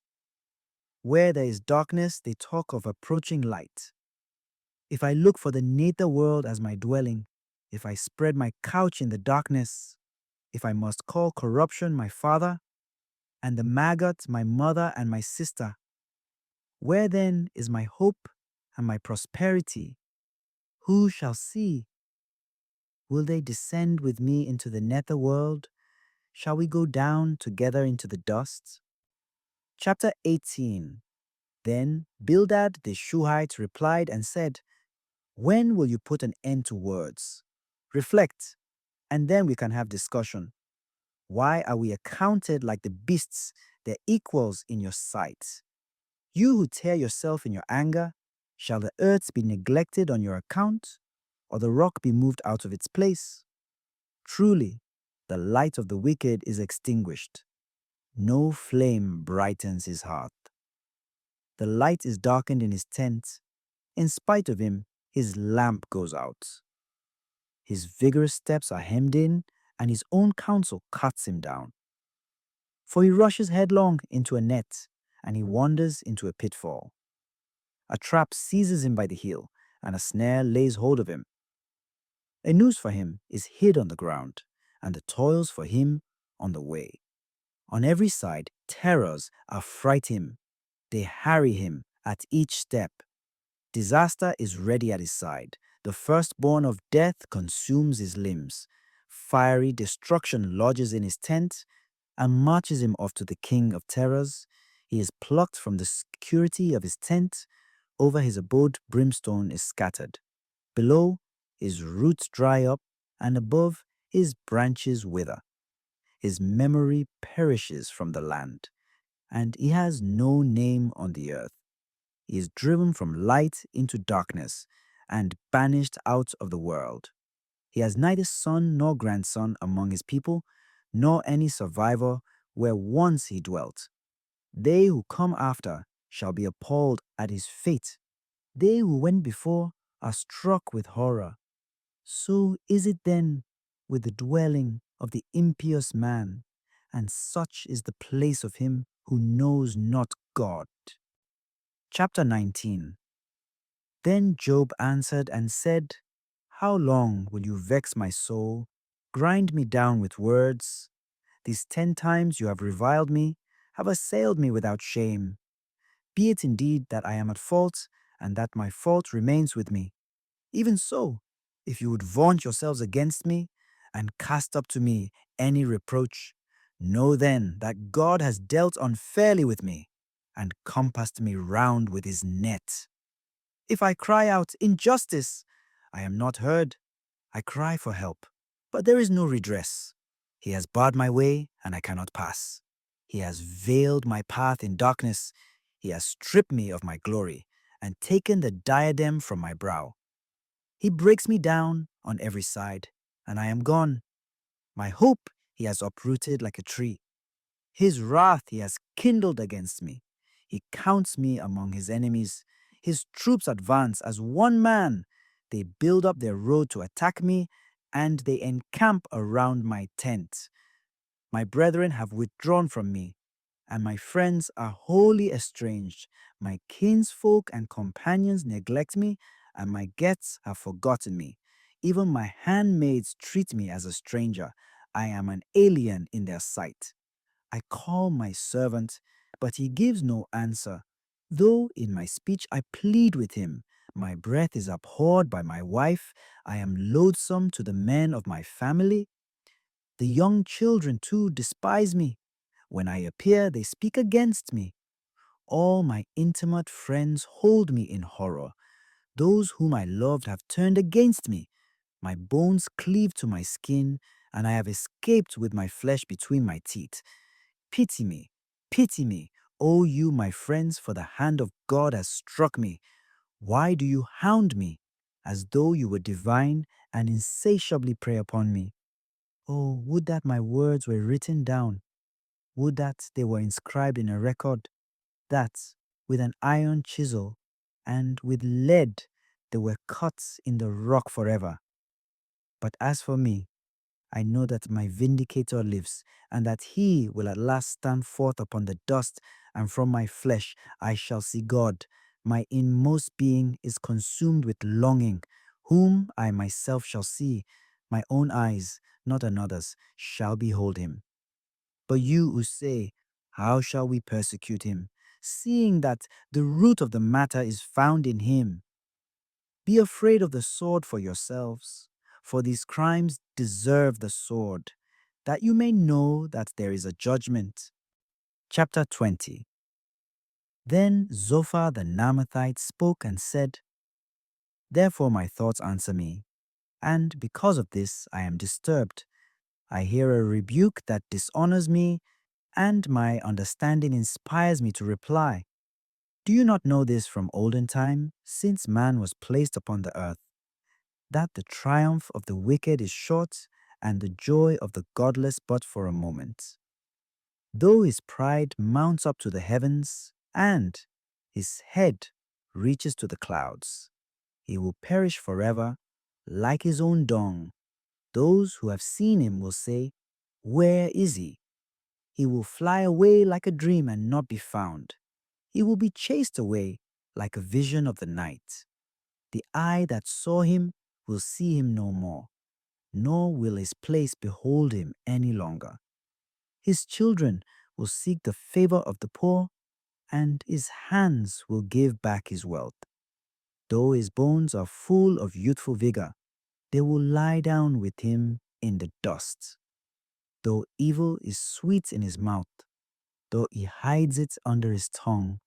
Where there is darkness, they talk of approaching light. If I look for the nether world as my dwelling, if I spread my couch in the darkness, if I must call corruption my father, and the maggot my mother and my sister, where then is my hope and my prosperity? Who shall see? Will they descend with me into the nether world? Shall we go down together into the dust? Chapter 18. Then Bildad the Shuhite replied and said, When will you put an end to words? Reflect, and then we can have discussion. Why are we accounted like the beasts, their equals in your sight? You who tear yourself in your anger, shall the earth be neglected on your account, or the rock be moved out of its place? Truly, the light of the wicked is extinguished. No flame brightens his hearth. The light is darkened in his tent. In spite of him, his lamp goes out. His vigorous steps are hemmed in, and his own counsel cuts him down. For he rushes headlong into a net, and he wanders into a pitfall. A trap seizes him by the heel, and a snare lays hold of him. A noose for him is hid on the ground, and the toils for him on the way. On every side, terrors affright him. They harry him at each step. Disaster is ready at his side. The firstborn of death consumes his limbs. Fiery destruction lodges in his tent and marches him off to the king of terrors. He is plucked from the security of his tent. Over his abode brimstone is scattered. Below, his roots dry up, and above, his branches wither. His memory perishes from the land, and he has no name on the earth. He is driven from light into darkness and banished out of the world. He has neither son nor grandson among his people, nor any survivor where once he dwelt. They who come after shall be appalled at his fate. They who went before are struck with horror. So is it then with the dwelling of the impious man, and such is the place of him who knows not God. Chapter 19. Then Job answered and said, How long will you vex my soul, grind me down with words? These 10 times you have reviled me, have assailed me without shame. Be it indeed that I am at fault, and that my fault remains with me. Even so, if you would vaunt yourselves against me, and cast up to me any reproach, know then that God has dealt unfairly with me, and compassed me round with his net. If I cry out, Injustice! I am not heard. I cry for help, but there is no redress. He has barred my way, and I cannot pass. He has veiled my path in darkness. He has stripped me of my glory, and taken the diadem from my brow. He breaks me down on every side, and I am gone. My hope he has uprooted like a tree. His wrath he has kindled against me. He counts me among his enemies. His troops advance as one man. They build up their road to attack me, and they encamp around my tent. My brethren have withdrawn from me, and my friends are wholly estranged. My kinsfolk and companions neglect me, and my guests have forgotten me. Even my handmaids treat me as a stranger. I am an alien in their sight. I call my servant, but he gives no answer. Though in my speech I plead with him, my breath is abhorred by my wife. I am loathsome to the men of my family. The young children too despise me. When I appear, they speak against me. All my intimate friends hold me in horror. Those whom I loved have turned against me. My bones cleave to my skin, and I have escaped with my flesh between my teeth. Pity me, O you my friends, for the hand of God has struck me. Why do you hound me, as though you were divine, and insatiably prey upon me? Oh, would that my words were written down, would that they were inscribed in a record, that, with an iron chisel and with lead, they were cut in the rock forever. But as for me, I know that my vindicator lives, and that he will at last stand forth upon the dust, and from my flesh I shall see God. My inmost being is consumed with longing, whom I myself shall see. My own eyes, not another's, shall behold him. But you who say, how shall we persecute him? Seeing that the root of the matter is found in him. Be afraid of the sword for yourselves, for these crimes deserve the sword, that you may know that there is a judgment. Chapter 20. Then Zophar the Naamathite spoke and said, therefore my thoughts answer me, and because of this I am disturbed. I hear a rebuke that dishonors me, and my understanding inspires me to reply. Do you not know this from olden time, since man was placed upon the earth, that the triumph of the wicked is short, and the joy of the godless but for a moment? Though his pride mounts up to the heavens, and his head reaches to the clouds, he will perish forever, like his own dung. Those who have seen him will say, where is he? He will fly away like a dream and not be found. He will be chased away like a vision of the night. The eye that saw him will see him no more, nor will his place behold him any longer. His children will seek the favor of the poor, and his hands will give back his wealth. Though his bones are full of youthful vigor, they will lie down with him in the dust. Though evil is sweet in his mouth, though he hides it under his tongue,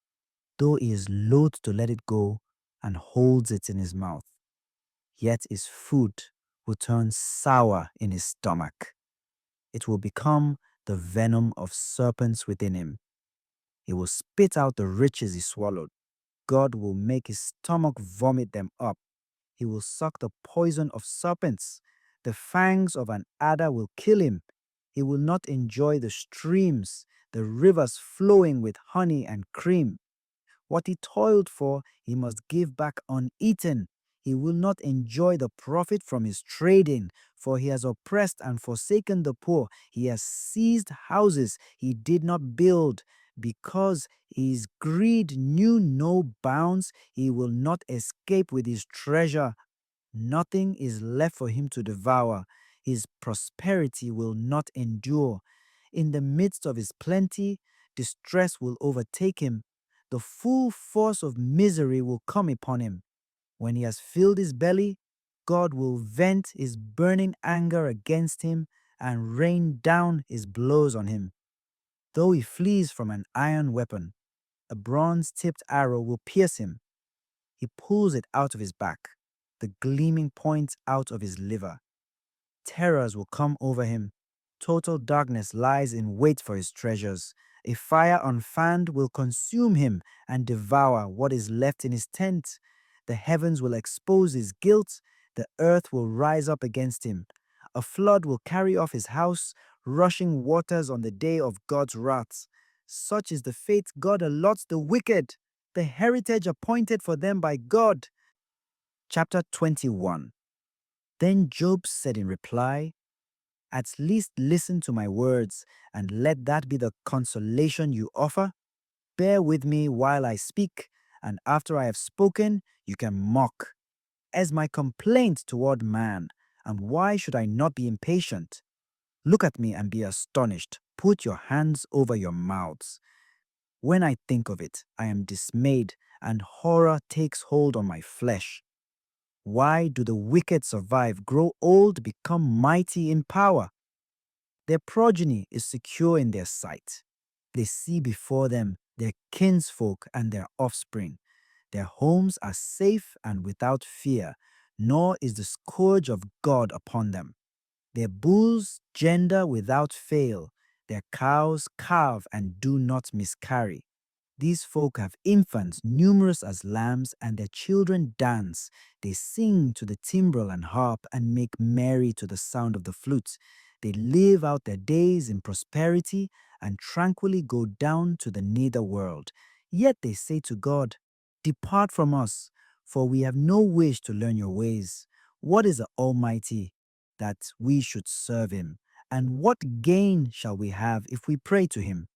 though he is loath to let it go and holds it in his mouth, yet his food will turn sour in his stomach. It will become the venom of serpents within him. He will spit out the riches he swallowed. God will make his stomach vomit them up. He will suck the poison of serpents. The fangs of an adder will kill him. He will not enjoy the streams, the rivers flowing with honey and cream. What he toiled for, he must give back uneaten. He will not enjoy the profit from his trading, for he has oppressed and forsaken the poor. He has seized houses he did not build. Because his greed knew no bounds, he will not escape with his treasure. Nothing is left for him to devour. His prosperity will not endure. In the midst of his plenty, distress will overtake him. The full force of misery will come upon him. When he has filled his belly, God will vent his burning anger against him and rain down his blows on him. Though he flees from an iron weapon, a bronze-tipped arrow will pierce him. He pulls it out of his back, the gleaming point out of his liver. Terrors will come over him. Total darkness lies in wait for his treasures. A fire unfanned will consume him and devour what is left in his tent. The heavens will expose his guilt. The earth will rise up against him. A flood will carry off his house, rushing waters on the day of God's wrath. Such is the fate God allots the wicked, the heritage appointed for them by God. Chapter 21. Then Job said in reply, at least listen to my words, and let that be the consolation you offer. Bear with me while I speak, and after I have spoken, you can mock. As my complaint toward man, and why should I not be impatient? Look at me and be astonished. Put your hands over your mouths. When I think of it, I am dismayed, and horror takes hold on my flesh. Why do the wicked survive, grow old, become mighty in power? Their progeny is secure in their sight. They see before them their kinsfolk and their offspring. Their homes are safe and without fear, nor is the scourge of God upon them. Their bulls gender without fail, their cows calve and do not miscarry. These folk have infants numerous as lambs, and their children dance. They sing to the timbrel and harp and make merry to the sound of the flute. They live out their days in prosperity and tranquilly go down to the nether world. Yet they say to God, "Depart from us, for we have no wish to learn your ways. What is the Almighty that we should serve him? And what gain shall we have if we pray to him?"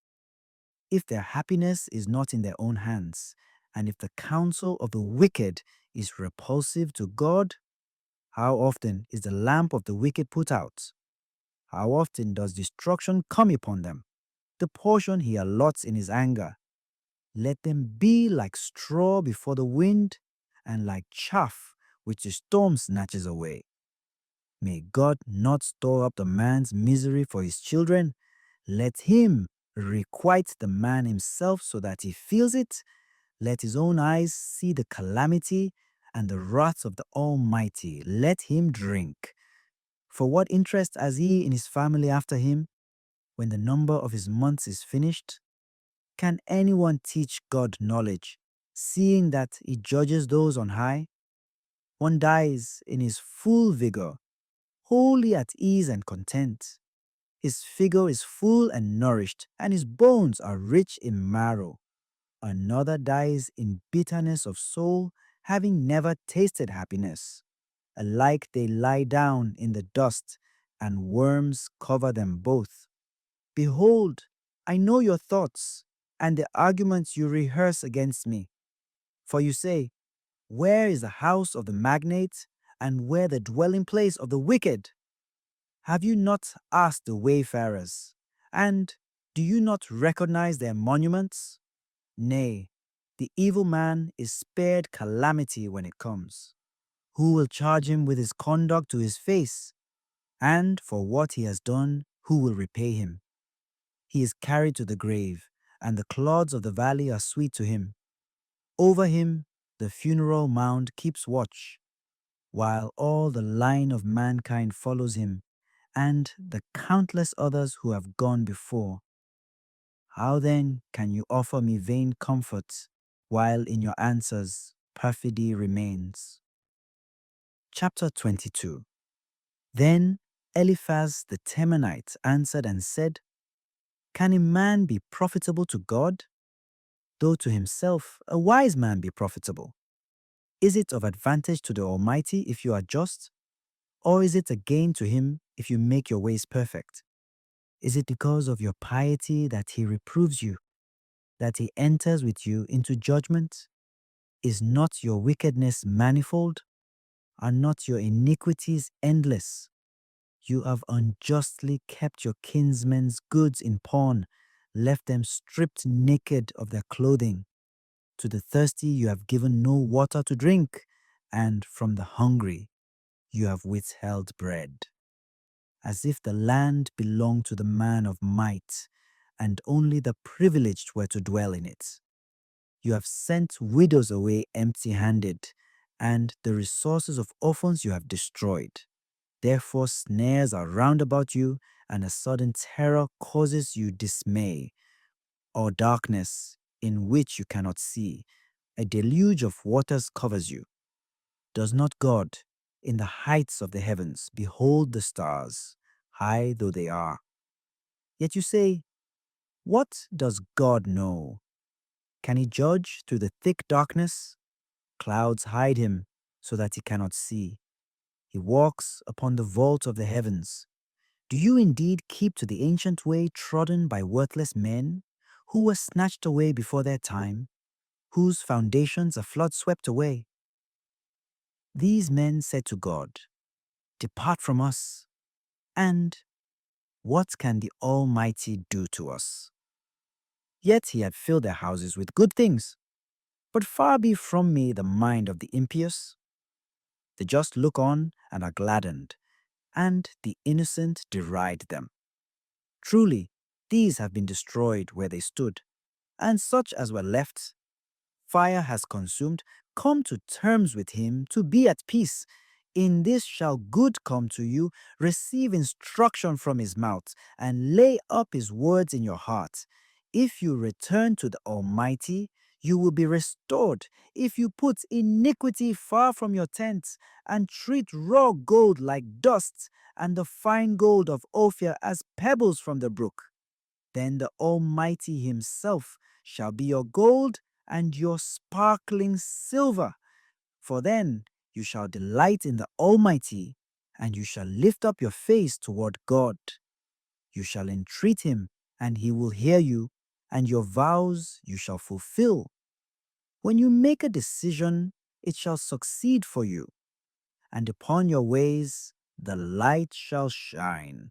If their happiness is not in their own hands, and if the counsel of the wicked is repulsive to God, how often is the lamp of the wicked put out? How often does destruction come upon them? The portion he allots in his anger. Let them be like straw before the wind, and like chaff which the storm snatches away. May God not store up the man's misery for his children. Let him requite the man himself so that he feels it. Let his own eyes see the calamity and the wrath of the Almighty. Let him drink. For what interest has he in his family after him when the number of his months is finished? Can anyone teach God knowledge, seeing that he judges those on high? One dies in his full vigor, wholly at ease and content. His figure is full and nourished, and his bones are rich in marrow. Another dies in bitterness of soul, having never tasted happiness. Alike they lie down in the dust, and worms cover them both. Behold, I know your thoughts, and the arguments you rehearse against me. For you say, "Where is the house of the magnate, and where the dwelling place of the wicked?" Have you not asked the wayfarers, and do you not recognize their monuments? Nay, the evil man is spared calamity when it comes. Who will charge him with his conduct to his face? And for what he has done, who will repay him? He is carried to the grave, and the clods of the valley are sweet to him. Over him, the funeral mound keeps watch, while all the line of mankind follows him, and the countless others who have gone before. How then can you offer me vain comforts, while in your answers perfidy remains? Chapter 22. Then Eliphaz the Temanite answered and said, "Can a man be profitable to God? Though to himself a wise man be profitable. Is it of advantage to the Almighty if you are just? Or is it a gain to him if you make your ways perfect? Is it because of your piety that he reproves you, that he enters with you into judgment? Is not your wickedness manifold? Are not your iniquities endless? You have unjustly kept your kinsmen's goods in pawn, left them stripped naked of their clothing. To the thirsty you have given no water to drink, and from the hungry you have withheld bread. As if the land belonged to the man of might, and only the privileged were to dwell in it. You have sent widows away empty-handed, and the resources of orphans you have destroyed. Therefore snares are round about you, and a sudden terror causes you dismay, or darkness in which you cannot see. A deluge of waters covers you. Does not God, in the heights of the heavens, behold the stars, high though they are? Yet you say, "What does God know? Can he judge through the thick darkness? Clouds hide him so that he cannot see. He walks upon the vault of the heavens. Do you indeed keep to the ancient way trodden by worthless men, who were snatched away before their time, whose foundations a flood swept away?" These men said to God, "Depart from us, and what can the Almighty do to us?" Yet he had filled their houses with good things. But far be from me the mind of the impious. The just look on and are gladdened, and the innocent deride them. Truly, these have been destroyed where they stood, and such as were left, fire has consumed. Come to terms with him to be at peace. In this shall good come to you, receive instruction from his mouth, and lay up his words in your heart. If you return to the Almighty, you will be restored. If you put iniquity far from your tents, and treat raw gold like dust, and the fine gold of Ophir as pebbles from the brook, then the Almighty himself shall be your gold and your sparkling silver. For then you shall delight in the Almighty, and you shall lift up your face toward God. You shall entreat him, and he will hear you, and your vows you shall fulfill. When you make a decision, it shall succeed for you, and upon your ways the light shall shine.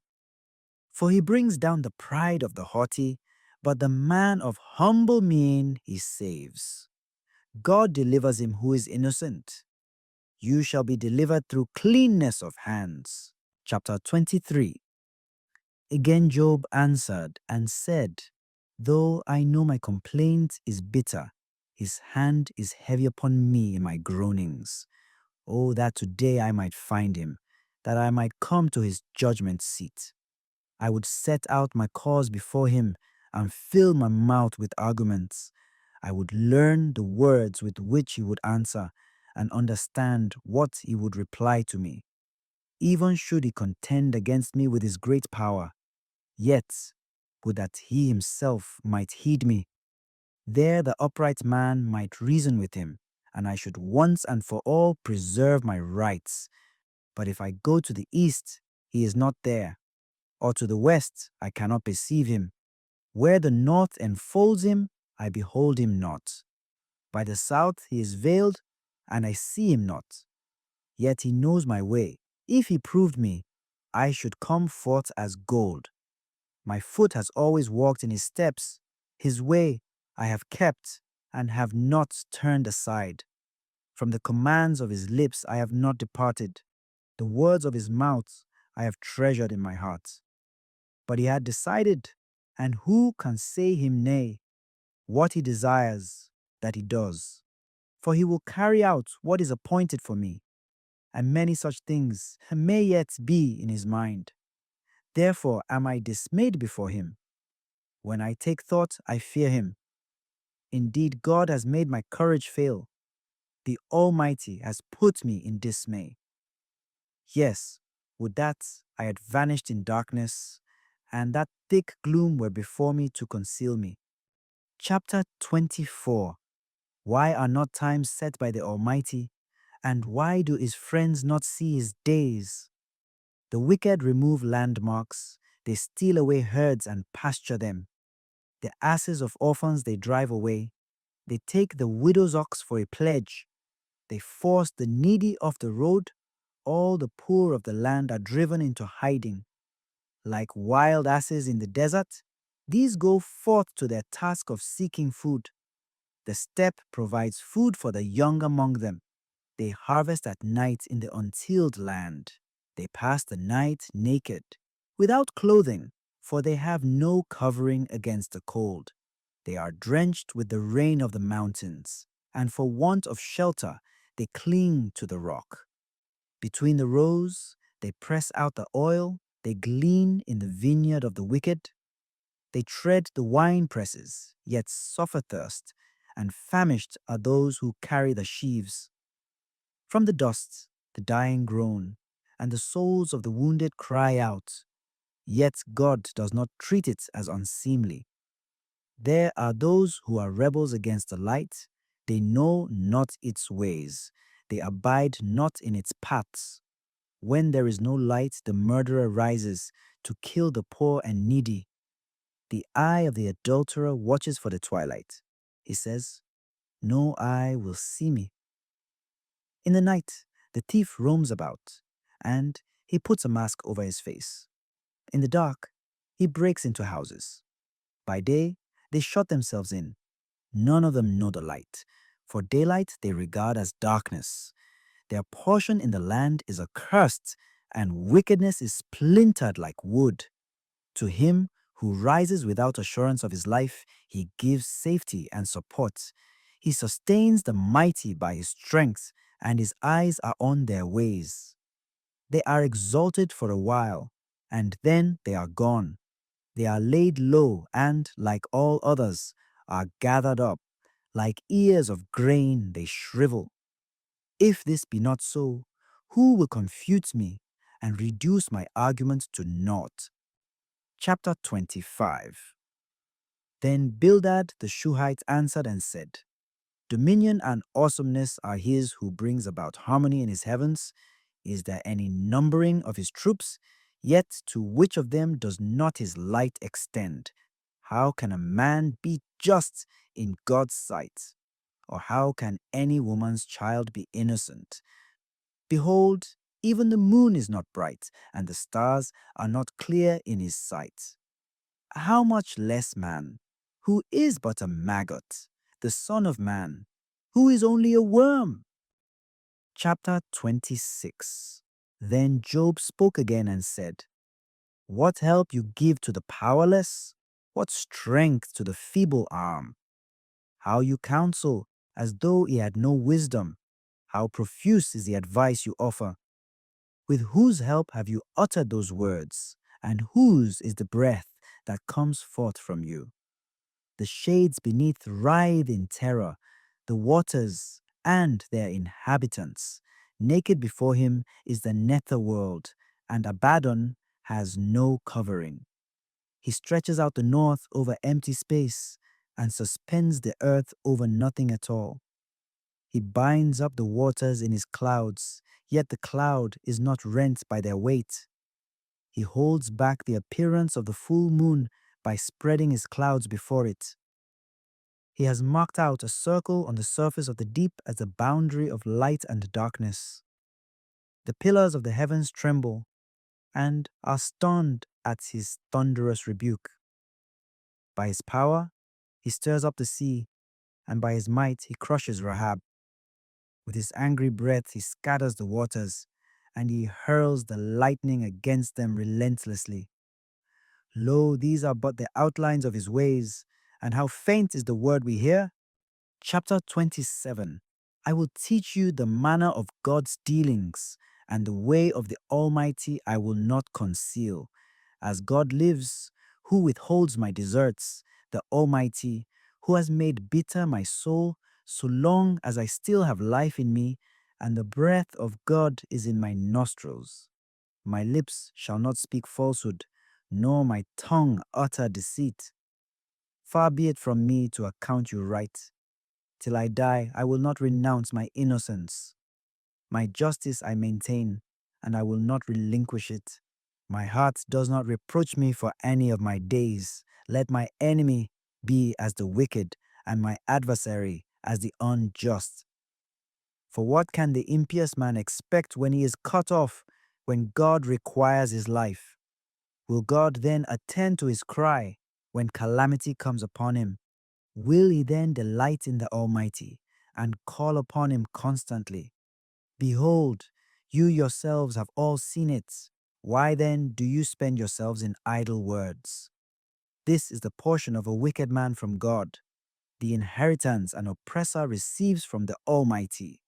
For he brings down the pride of the haughty, but the man of humble mien he saves. God delivers him who is innocent. You shall be delivered through cleanness of hands. Chapter 23. Again Job answered and said, Though I know my complaint is bitter, his hand is heavy upon me in my groanings. Oh, that today I might find him, that I might come to his judgment seat. I would set out my cause before him and fill my mouth with arguments. I would learn the words with which he would answer and understand what he would reply to me. Even should he contend against me with his great power, yet would that he himself might heed me. There the upright man might reason with him, and I should once and for all preserve my rights. But if I go to the east, he is not there, or to the west, I cannot perceive him. Where the north enfolds him, I behold him not. By the south he is veiled, and I see him not. Yet he knows my way. If he proved me, I should come forth as gold. My foot has always walked in his steps. His way I have kept, and have not turned aside. From the commands of his lips I have not departed. The words of his mouth I have treasured in my heart. But he had decided, and who can say him nay? What he desires, that he does. For he will carry out what is appointed for me, and many such things may yet be in his mind. Therefore am I dismayed before him. When I take thought, I fear him. Indeed, God has made my courage fail. The Almighty has put me in dismay. Yes, would that I had vanished in darkness, and that thick gloom were before me to conceal me. Chapter 24. Why are not times set by the Almighty, and why do his friends not see his days? The wicked remove landmarks, they steal away herds and pasture them. The asses of orphans they drive away, they take the widow's ox for a pledge. They force the needy off the road, all the poor of the land are driven into hiding. Like wild asses in the desert, these go forth to their task of seeking food. The steppe provides food for the young among them. They harvest at night in the untilled land. They pass the night naked, without clothing, for they have no covering against the cold. They are drenched with the rain of the mountains, and for want of shelter, they cling to the rock. Between the rows, they press out the oil, they glean in the vineyard of the wicked. They tread the wine presses, yet suffer thirst, and famished are those who carry the sheaves. From the dust, the dying groan, and the souls of the wounded cry out, yet God does not treat it as unseemly. There are those who are rebels against the light, they know not its ways, they abide not in its paths. When there is no light, the murderer rises to kill the poor and needy. The eye of the adulterer watches for the twilight. He says, No eye will see me. In the night, the thief roams about, and he puts a mask over his face. In the dark, he breaks into houses. By day, they shut themselves in. None of them know the light, for daylight they regard as darkness. Their portion in the land is accursed, and wickedness is splintered like wood. To him who rises without assurance of his life, he gives safety and support. He sustains the mighty by his strength, and his eyes are on their ways. They are exalted for a while, and then they are gone. They are laid low and, like all others, are gathered up. Like ears of grain they shrivel. If this be not so, who will confute me and reduce my argument to naught? Chapter 25. Then Bildad the Shuhite answered and said, Dominion and awesomeness are his who brings about harmony in his heavens. Is there any numbering of his troops? Yet to which of them does not his light extend? How can a man be just in God's sight? Or how can any woman's child be innocent? Behold, even the moon is not bright, and the stars are not clear in his sight. How much less man, who is but a maggot, the son of man, who is only a worm? Chapter 26. Then Job spoke again and said, What help you give to the powerless? What strength to the feeble arm? How you counsel as though he had no wisdom. How profuse is the advice you offer. With whose help have you uttered those words? And whose is the breath that comes forth from you? The shades beneath writhe in terror, the waters and their inhabitants. Naked before him is the nether world, and Abaddon has no covering. He stretches out the north over empty space, and suspends the earth over nothing at all. He binds up the waters in his clouds, yet the cloud is not rent by their weight. He holds back the appearance of the full moon by spreading his clouds before it. He has marked out a circle on the surface of the deep as a boundary of light and darkness. The pillars of the heavens tremble and are stunned at his thunderous rebuke. By his power, he stirs up the sea, and by his might he crushes Rahab. With his angry breath he scatters the waters, and he hurls the lightning against them relentlessly. Lo, these are but the outlines of his ways, and how faint is the word we hear? Chapter 27. I will teach you the manner of God's dealings, and the way of the Almighty I will not conceal. As God lives, who withholds my deserts, the Almighty, who has made bitter my soul, so long as I still have life in me, and the breath of God is in my nostrils. My lips shall not speak falsehood, nor my tongue utter deceit. Far be it from me to account you right. Till I die, I will not renounce my innocence. My justice I maintain, and I will not relinquish it. My heart does not reproach me for any of my days. Let my enemy be as the wicked, and my adversary as the unjust. For what can the impious man expect when he is cut off, when God requires his life? Will God then attend to his cry when calamity comes upon him? Will he then delight in the Almighty and call upon him constantly? Behold, you yourselves have all seen it. Why then do you spend yourselves in idle words? This is the portion of a wicked man from God, the inheritance an oppressor receives from the Almighty.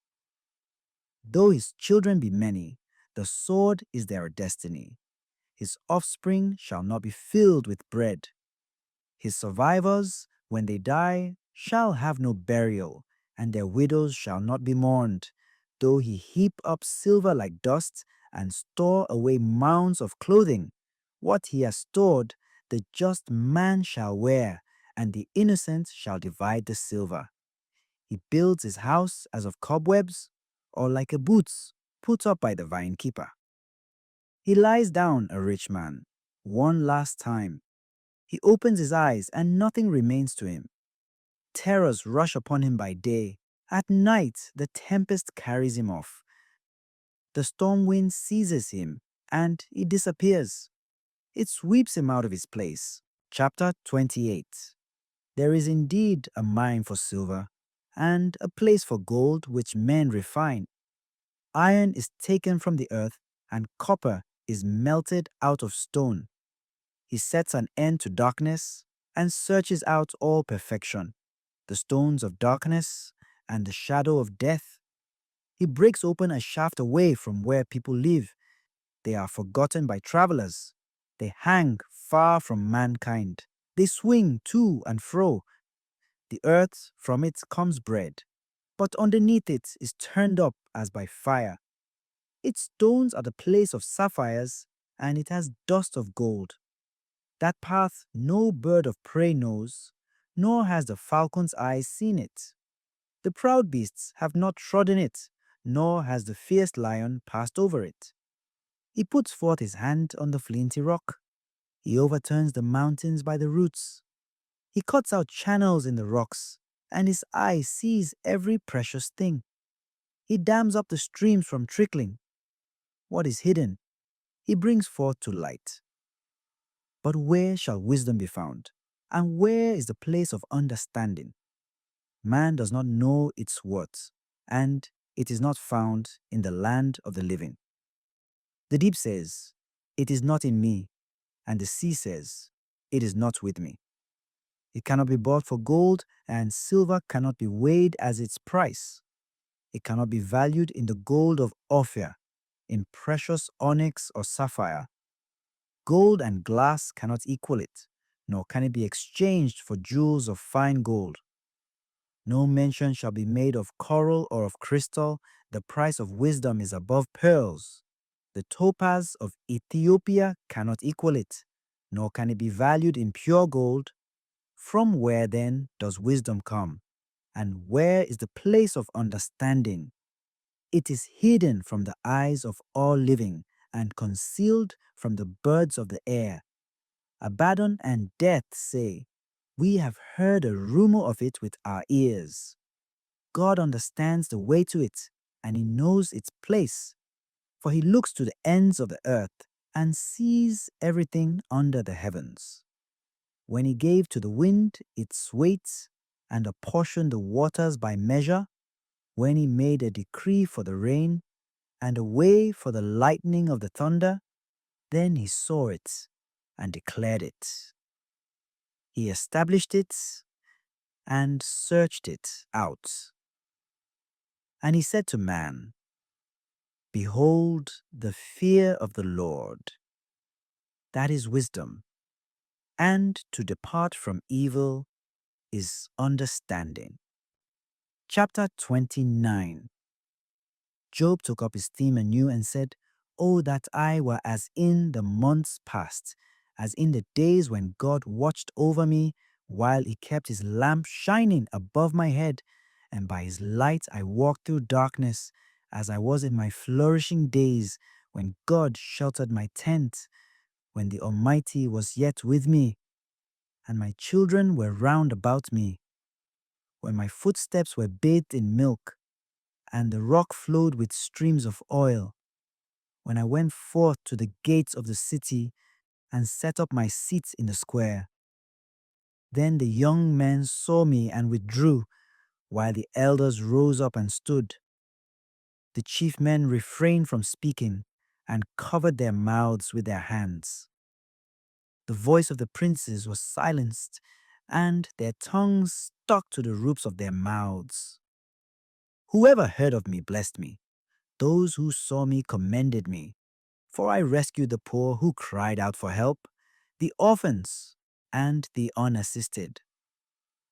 Though his children be many, the sword is their destiny. His offspring shall not be filled with bread. His survivors, when they die, shall have no burial, and their widows shall not be mourned. Though he heap up silver like dust, and store away mounds of clothing, what he has stored, the just man shall wear, and the innocent shall divide the silver. He builds his house as of cobwebs, or like a booth put up by the vine-keeper. He lies down, a rich man, one last time. He opens his eyes, and nothing remains to him. Terrors rush upon him by day. At night, the tempest carries him off. The storm wind seizes him, and he disappears. It sweeps him out of his place. Chapter 28. There is indeed a mine for silver, and a place for gold which men refine. Iron is taken from the earth, and copper is melted out of stone. He sets an end to darkness, and searches out all perfection, the stones of darkness, and the shadow of death. He breaks open a shaft away from where people live. They are forgotten by travelers. They hang far from mankind. They swing to and fro. The earth, from it comes bread, but underneath it is turned up as by fire. Its stones are the place of sapphires, and it has dust of gold. That path no bird of prey knows, nor has the falcon's eyes seen it. The proud beasts have not trodden it, nor has the fierce lion passed over it. He puts forth his hand on the flinty rock. He overturns the mountains by the roots. He cuts out channels in the rocks, and his eye sees every precious thing. He dams up the streams from trickling. What is hidden, he brings forth to light. But where shall wisdom be found? And where is the place of understanding? Man does not know its worth, and it is not found in the land of the living. The deep says, "It is not in me," and the sea says, "It is not with me." It cannot be bought for gold, and silver cannot be weighed as its price. It cannot be valued in the gold of Ophir, in precious onyx or sapphire. Gold and glass cannot equal it, nor can it be exchanged for jewels of fine gold. No mention shall be made of coral or of crystal. The price of wisdom is above pearls. The topaz of Ethiopia cannot equal it, nor can it be valued in pure gold. From where then does wisdom come? And where is the place of understanding? It is hidden from the eyes of all living, and concealed from the birds of the air. Abaddon and death say, "We have heard a rumor of it with our ears." God understands the way to it, and he knows its place. For he looks to the ends of the earth, and sees everything under the heavens. When he gave to the wind its weight, and apportioned the waters by measure, when he made a decree for the rain, and a way for the lightning of the thunder, then he saw it and declared it. He established it and searched it out. And he said to man, "Behold, the fear of the Lord, that is wisdom, and to depart from evil is understanding." Chapter 29. Job took up his theme anew and said, "Oh, that I were as in the months past, as in the days when God watched over me, while he kept his lamp shining above my head, and by his light I walked through darkness, as I was in my flourishing days, when God sheltered my tent, when the Almighty was yet with me, and my children were round about me, when my footsteps were bathed in milk, and the rock flowed with streams of oil, when I went forth to the gates of the city and set up my seats in the square. Then the young men saw me and withdrew, while the elders rose up and stood. The chief men refrained from speaking and covered their mouths with their hands. The voice of the princes was silenced, and their tongues stuck to the roofs of their mouths. Whoever heard of me blessed me. Those who saw me commended me. For I rescued the poor who cried out for help, the orphans, and the unassisted.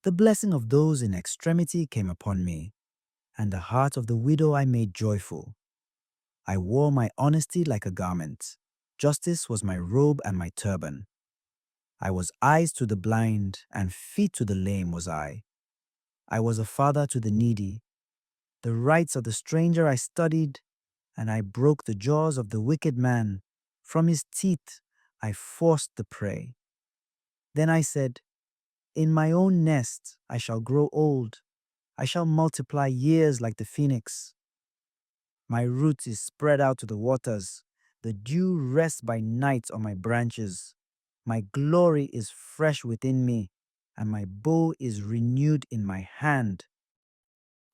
The blessing of those in extremity came upon me, and the heart of the widow I made joyful. I wore my honesty like a garment. Justice was my robe and my turban. I was eyes to the blind, and feet to the lame was I. I was a father to the needy. The rights of the stranger I studied, and I broke the jaws of the wicked man. From his teeth I forced the prey. Then I said, "In my own nest I shall grow old. I shall multiply years like the phoenix. My root is spread out to the waters. The dew rests by night on my branches. My glory is fresh within me, and my bow is renewed in my hand."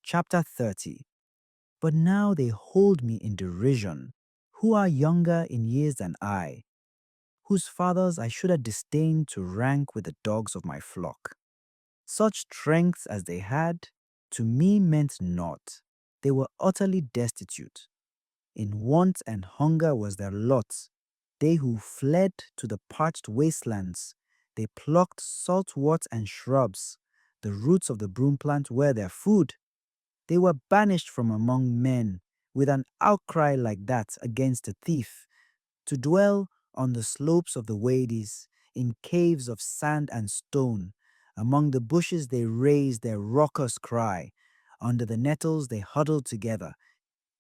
Chapter 30. But now they hold me in derision, who are younger in years than I, whose fathers I should have disdained to rank with the dogs of my flock. Such strength as they had, to me meant naught. They were utterly destitute. In want and hunger was their lot. They who fled to the parched wastelands, they plucked saltwort and shrubs. The roots of the broom plant were their food. They were banished from among men, with an outcry like that against a thief, to dwell on the slopes of the Wades, in caves of sand and stone. Among the bushes they raised their raucous cry. Under the nettles they huddled together.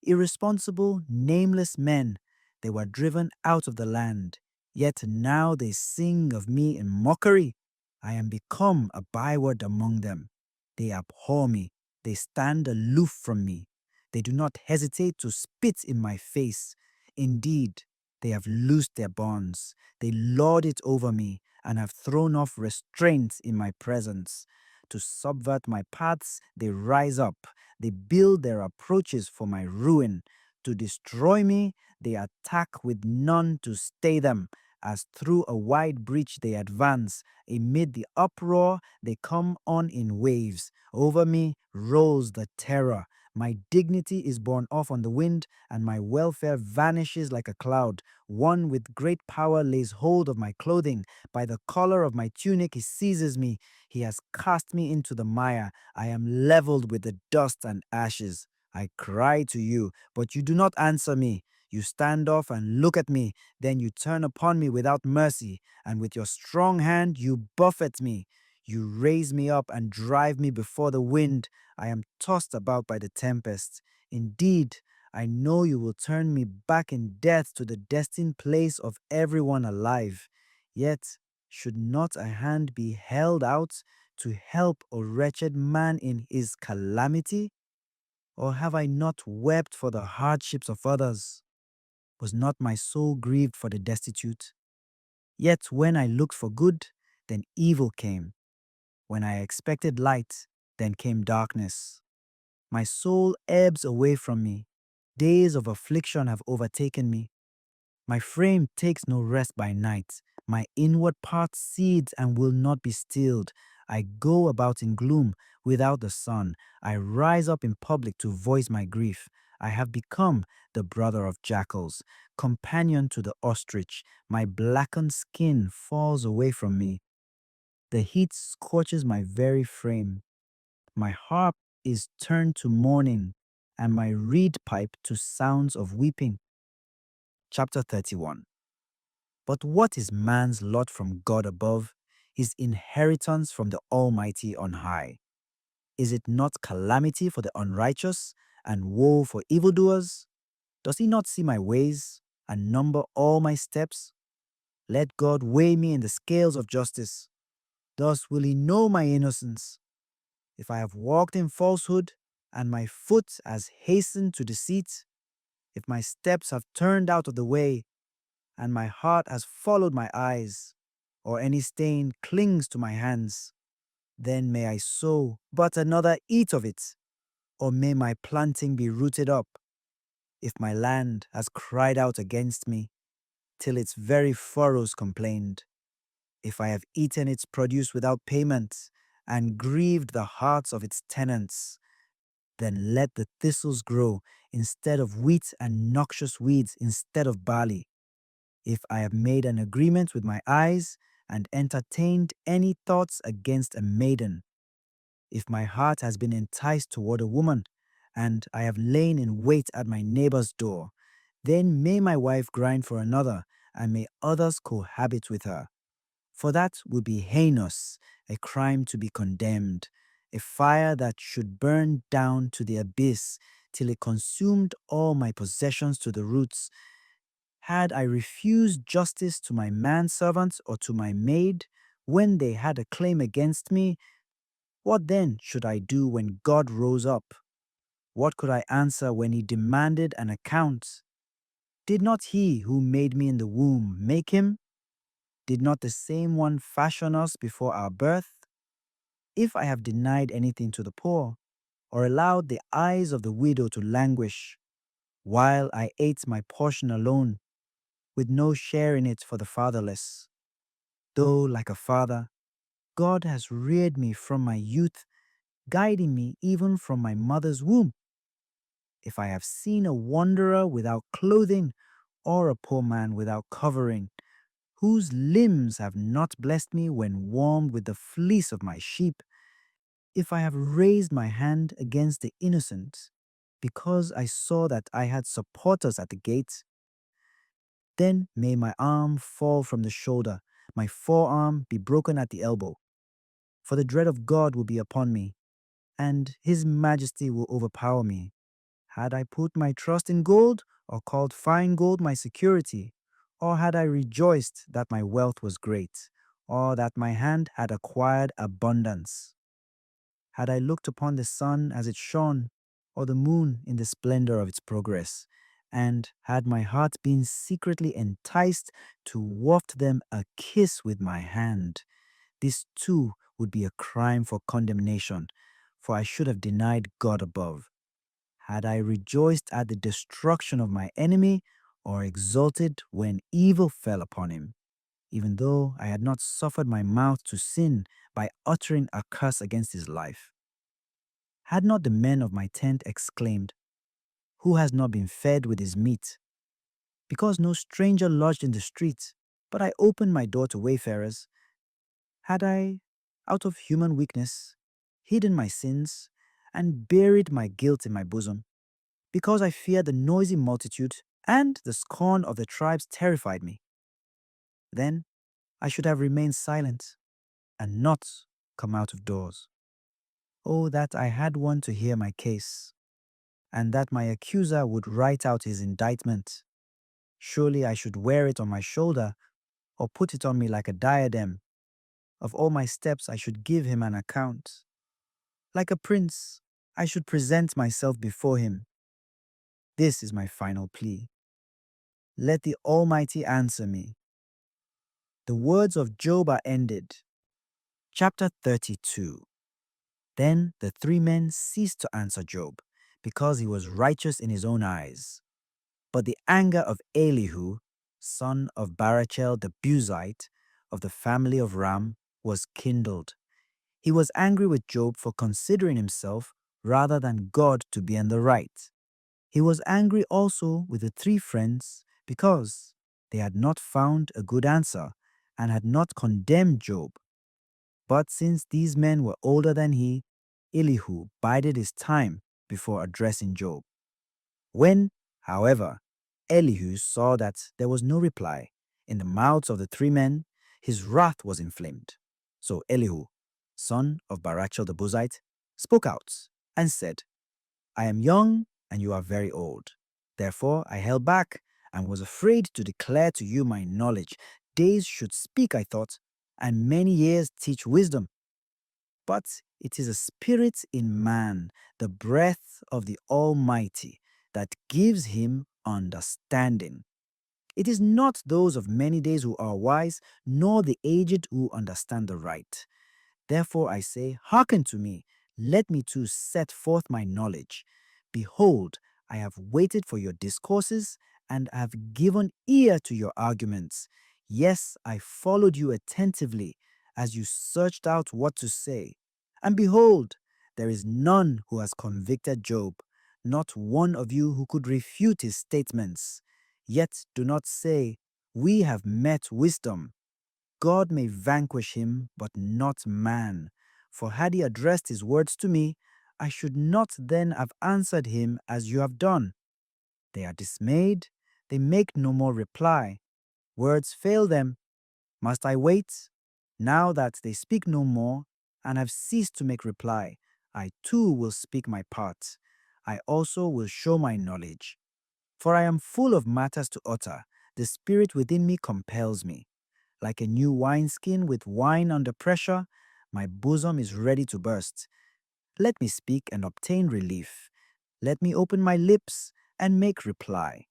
Irresponsible, nameless men, they were driven out of the land. Yet now they sing of me in mockery. I am become a byword among them. They abhor me. They stand aloof from me. They do not hesitate to spit in my face. Indeed, they have loosed their bonds. They lord it over me and have thrown off restraint in my presence. To subvert my paths, they rise up. They build their approaches for my ruin. To destroy me, they attack with none to stay them. As through a wide breach they advance. Amid the uproar, they come on in waves. Over me rolls the terror. My dignity is borne off on the wind, and my welfare vanishes like a cloud. One with great power lays hold of my clothing. By the collar of my tunic he seizes me. He has cast me into the mire. I am leveled with the dust and ashes. I cry to you, but you do not answer me. You stand off and look at me. Then you turn upon me without mercy, and with your strong hand you buffet me. You raise me up and drive me before the wind. I am tossed about by the tempest. Indeed, I know you will turn me back in death to the destined place of everyone alive. Yet, should not a hand be held out to help a wretched man in his calamity? Or have I not wept for the hardships of others? Was not my soul grieved for the destitute? Yet when I looked for good, then evil came. When I expected light, then came darkness. My soul ebbs away from me. Days of affliction have overtaken me. My frame takes no rest by night. My inward part seethes and will not be stilled. I go about in gloom without the sun. I rise up in public to voice my grief. I have become the brother of jackals, companion to the ostrich. My blackened skin falls away from me. The heat scorches my very frame. My harp is turned to mourning, and my reed pipe to sounds of weeping. Chapter 31. But what is man's lot from God above, his inheritance from the Almighty on high? Is it not calamity for the unrighteous and woe for evildoers? Does he not see my ways and number all my steps? Let God weigh me in the scales of justice. Thus will he know my innocence. If I have walked in falsehood, and my foot has hastened to deceit, if my steps have turned out of the way, and my heart has followed my eyes, or any stain clings to my hands, then may I sow, but another eat of it, or may my planting be rooted up. If my land has cried out against me, till its very furrows complained, if I have eaten its produce without payment, and grieved the hearts of its tenants, then let the thistles grow instead of wheat and noxious weeds instead of barley. If I have made an agreement with my eyes and entertained any thoughts against a maiden, if my heart has been enticed toward a woman, and I have lain in wait at my neighbor's door, then may my wife grind for another, and may others cohabit with her. For that would be heinous, a crime to be condemned, a fire that should burn down to the abyss till it consumed all my possessions to the roots. Had I refused justice to my manservant or to my maid when they had a claim against me, what then should I do when God rose up? What could I answer when he demanded an account? Did not he who made me in the womb make him? Did not the same one fashion us before our birth? If I have denied anything to the poor, or allowed the eyes of the widow to languish, while I ate my portion alone, with no share in it for the fatherless, though, like a father, God has reared me from my youth, guiding me even from my mother's womb. if I have seen a wanderer without clothing, or a poor man without covering, whose limbs have not blessed me when warmed with the fleece of my sheep, if I have raised my hand against the innocent, because I saw that I had supporters at the gate, then may my arm fall from the shoulder, my forearm be broken at the elbow. For the dread of God will be upon me, and his majesty will overpower me. Had I put my trust in gold, or called fine gold my security, or had I rejoiced that my wealth was great, or that my hand had acquired abundance? Had I looked upon the sun as it shone, or the moon in the splendor of its progress, and had my heart been secretly enticed to waft them a kiss with my hand, this too would be a crime for condemnation, for I should have denied God above. Had I rejoiced at the destruction of my enemy, or exulted when evil fell upon him, even though I had not suffered my mouth to sin by uttering a curse against his life? Had not the men of my tent exclaimed, "Who has not been fed with his meat?" Because no stranger lodged in the streets, but I opened my door to wayfarers. Had I, out of human weakness, hidden my sins and buried my guilt in my bosom, because I feared the noisy multitude and the scorn of the tribes terrified me? Then I should have remained silent and not come out of doors. Oh, that I had one to hear my case, and that my accuser would write out his indictment. Surely I should wear it on my shoulder or put it on me like a diadem. Of all my steps I should give him an account. Like a prince, I should present myself before him. This is my final plea. Let the Almighty answer me. The words of Job are ended. Chapter 32. Then the three men ceased to answer Job, because he was righteous in his own eyes. But the anger of Elihu, son of Barachel the Buzite, of the family of Ram, was kindled. He was angry with Job for considering himself rather than God to be in the right. He was angry also with the three friends because they had not found a good answer and had not condemned Job. But since these men were older than he, Elihu bided his time before addressing Job. When, however, Elihu saw that there was no reply in the mouths of the three men, his wrath was inflamed. So Elihu, son of Barachel the Buzite, spoke out and said, "I am young and you are very old. Therefore I held back and was afraid to declare to you my knowledge. Days should speak, I thought, and many years teach wisdom. But it is a spirit in man, the breath of the Almighty, that gives him understanding. It is not those of many days who are wise, nor the aged who understand the right. Therefore I say, hearken to me, let me too set forth my knowledge. Behold, I have waited for your discourses, and have given ear to your arguments. Yes, I followed you attentively, as you searched out what to say. And behold, there is none who has convicted Job, not one of you who could refute his statements. Yet do not say, we have met wisdom. God may vanquish him, but not man. For had he addressed his words to me, I should not then have answered him as you have done. They are dismayed, they make no more reply. Words fail them. Must I wait? Now that they speak no more, and have ceased to make reply, I too will speak my part. I also will show my knowledge. For I am full of matters to utter. The spirit within me compels me. Like a new wineskin with wine under pressure, my bosom is ready to burst. Let me speak and obtain relief. Let me open my lips and make reply.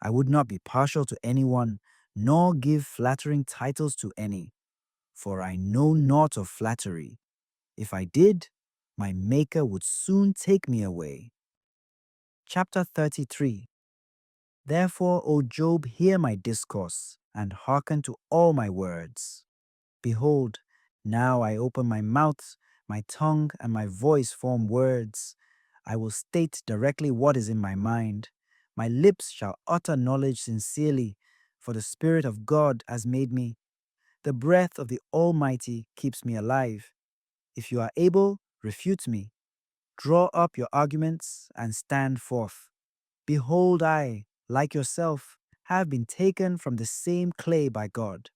I would not be partial to anyone, nor give flattering titles to any. For I know naught of flattery. If I did, my Maker would soon take me away. Chapter 33. Therefore, O Job, hear my discourse, and hearken to all my words. Behold, now I open my mouth, my tongue and my voice form words. I will state directly what is in my mind. My lips shall utter knowledge sincerely, for the Spirit of God has made me. The breath of the Almighty keeps me alive. If you are able, refute me. Draw up your arguments and stand forth. Behold, I, like yourself, have been taken from the same clay by God.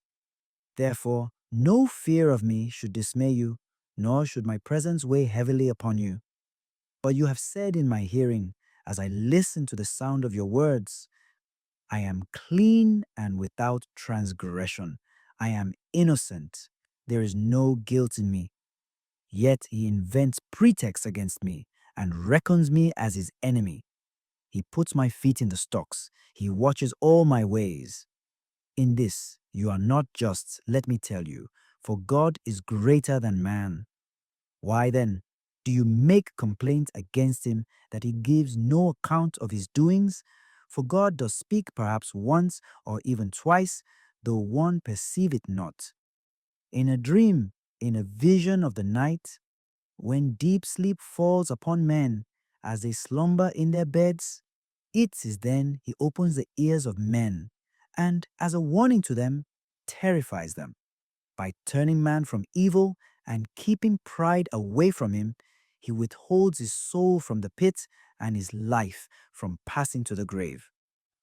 Therefore, no fear of me should dismay you, nor should my presence weigh heavily upon you. But you have said in my hearing, as I listen to the sound of your words, I am clean and without transgression. I am innocent. There is no guilt in me. Yet he invents pretexts against me and reckons me as his enemy. He puts my feet in the stocks. He watches all my ways. In this you are not just, let me tell you, for God is greater than man. Why then do you make complaint against him that he gives no account of his doings? For God does speak perhaps once or even twice, though one perceive it not. In a dream, in a vision of the night, when deep sleep falls upon men as they slumber in their beds, it is then he opens the ears of men, and as a warning to them, terrifies them. By turning man from evil and keeping pride away from him, he withholds his soul from the pit and his life from passing to the grave.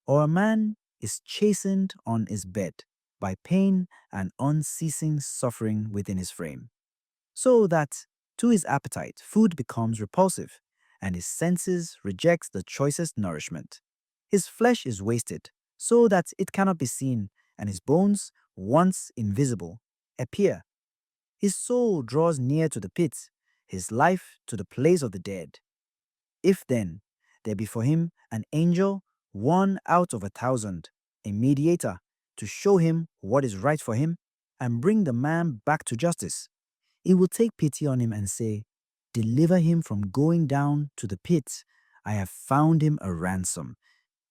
Or a man is chastened on his bed by pain and unceasing suffering within his frame, so that to his appetite food becomes repulsive, and his senses reject the choicest nourishment. His flesh is wasted, so that it cannot be seen, and his bones, once invisible, appear. His soul draws near to the pit, his life to the place of the dead. If then there be for him an angel, one out of 1,000, a mediator, to show him what is right for him, and bring the man back to justice, he will take pity on him and say, deliver him from going down to the pit. I have found him a ransom.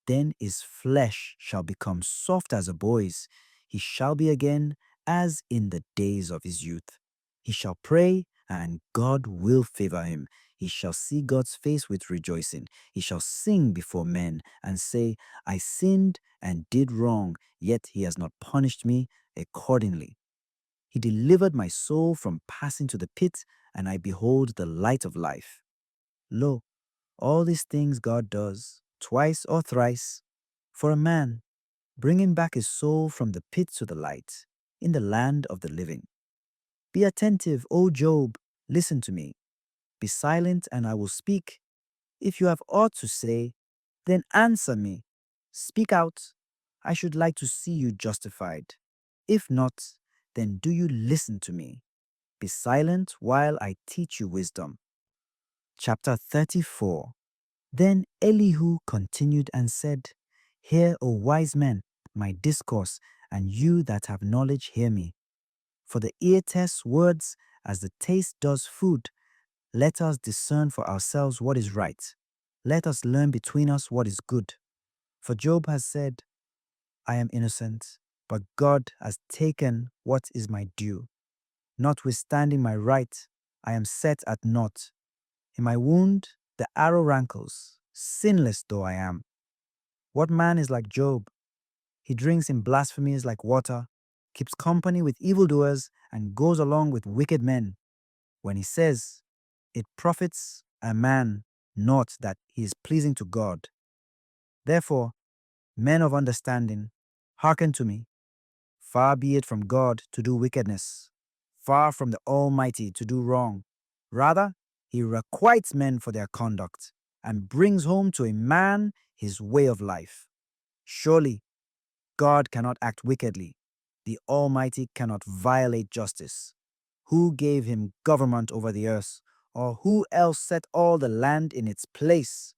Then his flesh shall become soft as a boy's. He shall be again as in the days of his youth. He shall pray, and God will favor him. He shall see God's face with rejoicing. He shall sing before men and say, I sinned and did wrong, yet he has not punished me accordingly. He delivered my soul from passing to the pit, and I behold the light of life. Lo, all these things God does, twice or thrice, for a man, bringing back his soul from the pit to the light, in the land of the living. Be attentive, O Job, listen to me. Be silent, and I will speak. If you have aught to say, then answer me. Speak out. I should like to see you justified. If not, then do you listen to me. Be silent while I teach you wisdom. Chapter 34. Then Elihu continued and said, Hear, O wise men, my discourse, and you that have knowledge hear me. For the ear tests words as the taste does food. Let us discern for ourselves what is right. Let us learn between us what is good. For Job has said, I am innocent, but God has taken what is my due. Notwithstanding my right, I am set at naught. In my wound, the arrow rankles, sinless though I am. What man is like Job? He drinks in blasphemies like water, keeps company with evildoers, and goes along with wicked men. When he says, it profits a man not that he is pleasing to God. Therefore, men of understanding, hearken to me. Far be it from God to do wickedness, far from the Almighty to do wrong. Rather, he requites men for their conduct and brings home to a man his way of life. Surely, God cannot act wickedly. The Almighty cannot violate justice. Who gave him government over the earth? Or who else set all the land in its place?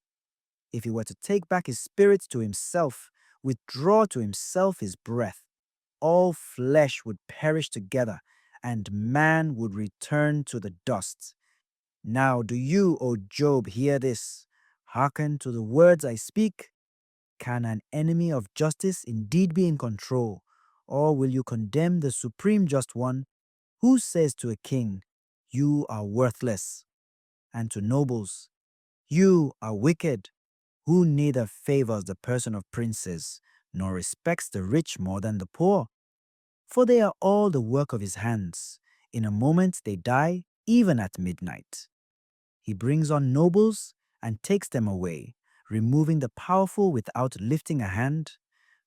If he were to take back his spirit to himself, withdraw to himself his breath, all flesh would perish together, and man would return to the dust. Now do you, O Job, hear this? Hearken to the words I speak. Can an enemy of justice indeed be in control? Or will you condemn the supreme just one? Who says to a king, you are worthless, and to nobles, You are wicked, who neither favors the person of princes, nor respects the rich more than the poor. For they are all the work of his hands. In a moment they die, even at midnight. He brings on nobles and takes them away, removing the powerful without lifting a hand.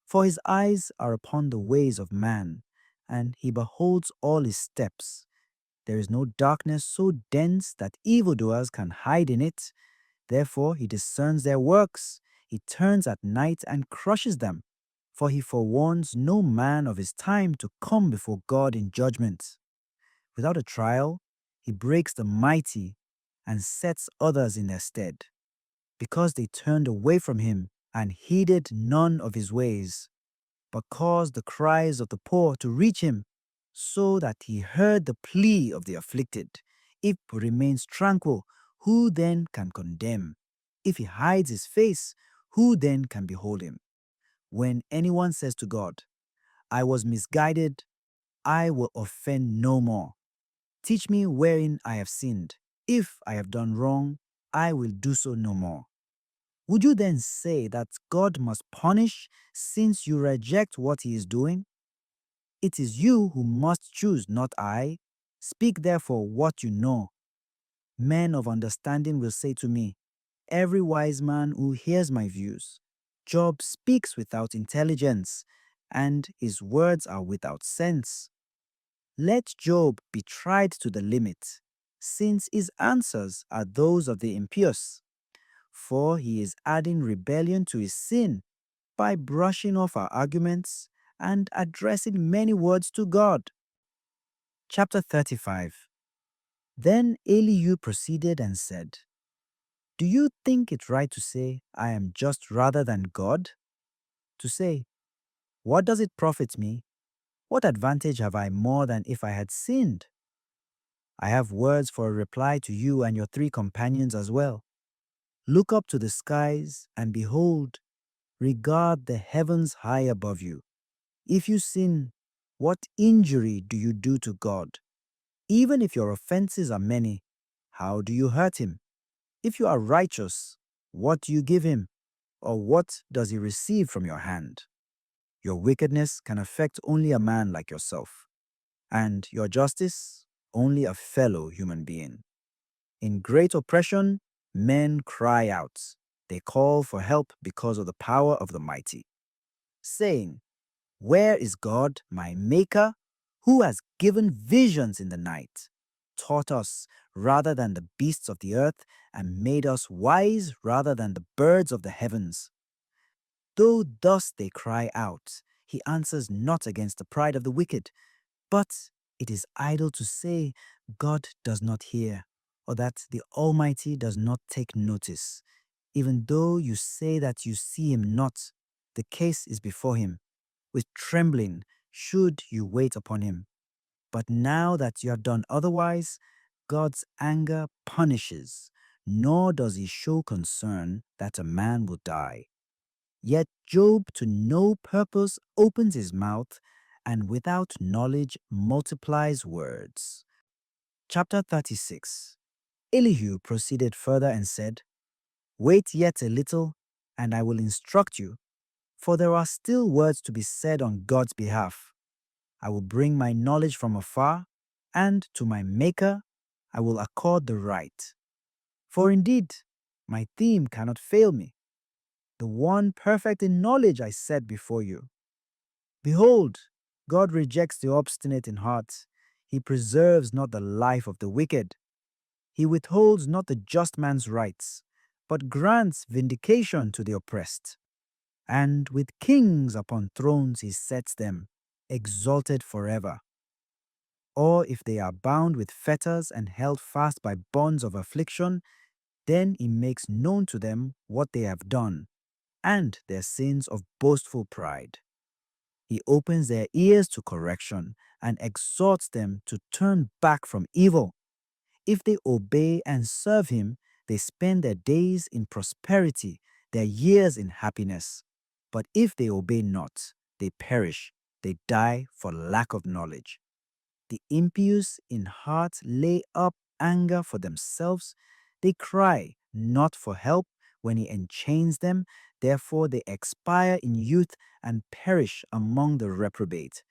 For his eyes are upon the ways of man, and he beholds all his steps. There is no darkness so dense that evildoers can hide in it. Therefore he discerns their works. He turns at night and crushes them. For he forewarns no man of his time to come before God in judgment. Without a trial, he breaks the mighty and sets others in their stead, because they turned away from him and heeded none of his ways, but caused the cries of the poor to reach him, so that he heard the plea of the afflicted. If he remains tranquil, who then can condemn? If he hides his face, who then can behold him? When anyone says to God, I was misguided, I will offend no more. Teach me wherein I have sinned. If I have done wrong, I will do so no more. Would you then say that God must punish since you reject what he is doing? It is you who must choose, not I. Speak therefore what you know. Men of understanding will say to me, every wise man who hears my views. Job speaks without intelligence, and his words are without sense. Let Job be tried to the limit, since his answers are those of the impious. For he is adding rebellion to his sin by brushing off our arguments and addressing many words to God. Chapter 35. Then Elihu proceeded and said, do you think it right to say, I am just rather than God? To say, what does it profit me? What advantage have I more than if I had sinned? I have words for a reply to you and your 3 companions as well. Look up to the skies and behold, regard the heavens high above you. If you sin, what injury do you do to God? Even if your offenses are many, how do you hurt him? If you are righteous, what do you give him? Or what does he receive from your hand? Your wickedness can affect only a man like yourself, and your justice only a fellow human being. In great oppression, men cry out. They call for help because of the power of the mighty, saying, where is God, my Maker, who has given visions in the night, taught us rather than the beasts of the earth, and made us wise rather than the birds of the heavens? Though thus they cry out, he answers not against the pride of the wicked. But it is idle to say, God does not hear, or that the Almighty does not take notice. Even though you say that you see him not, the case is before him. With trembling should you wait upon him. But now that you have done otherwise, God's anger punishes, nor does he show concern that a man will die. Yet Job to no purpose opens his mouth, and without knowledge multiplies words. Chapter 36. Elihu proceeded further and said, wait yet a little, and I will instruct you, for there are still words to be said on God's behalf. I will bring my knowledge from afar, and to my Maker I will accord the right. For indeed, my theme cannot fail me, the one perfect in knowledge I set before you. Behold, God rejects the obstinate in heart. He preserves not the life of the wicked. He withholds not the just man's rights, but grants vindication to the oppressed. And with kings upon thrones he sets them, exalted forever. Or if they are bound with fetters and held fast by bonds of affliction, then he makes known to them what they have done, and their sins of boastful pride. He opens their ears to correction and exhorts them to turn back from evil. If they obey and serve him, they spend their days in prosperity, their years in happiness. But if they obey not, they perish, they die for lack of knowledge. The impious in heart lay up anger for themselves. They cry, not for help when he enchains them. Therefore they expire in youth and perish among the reprobate.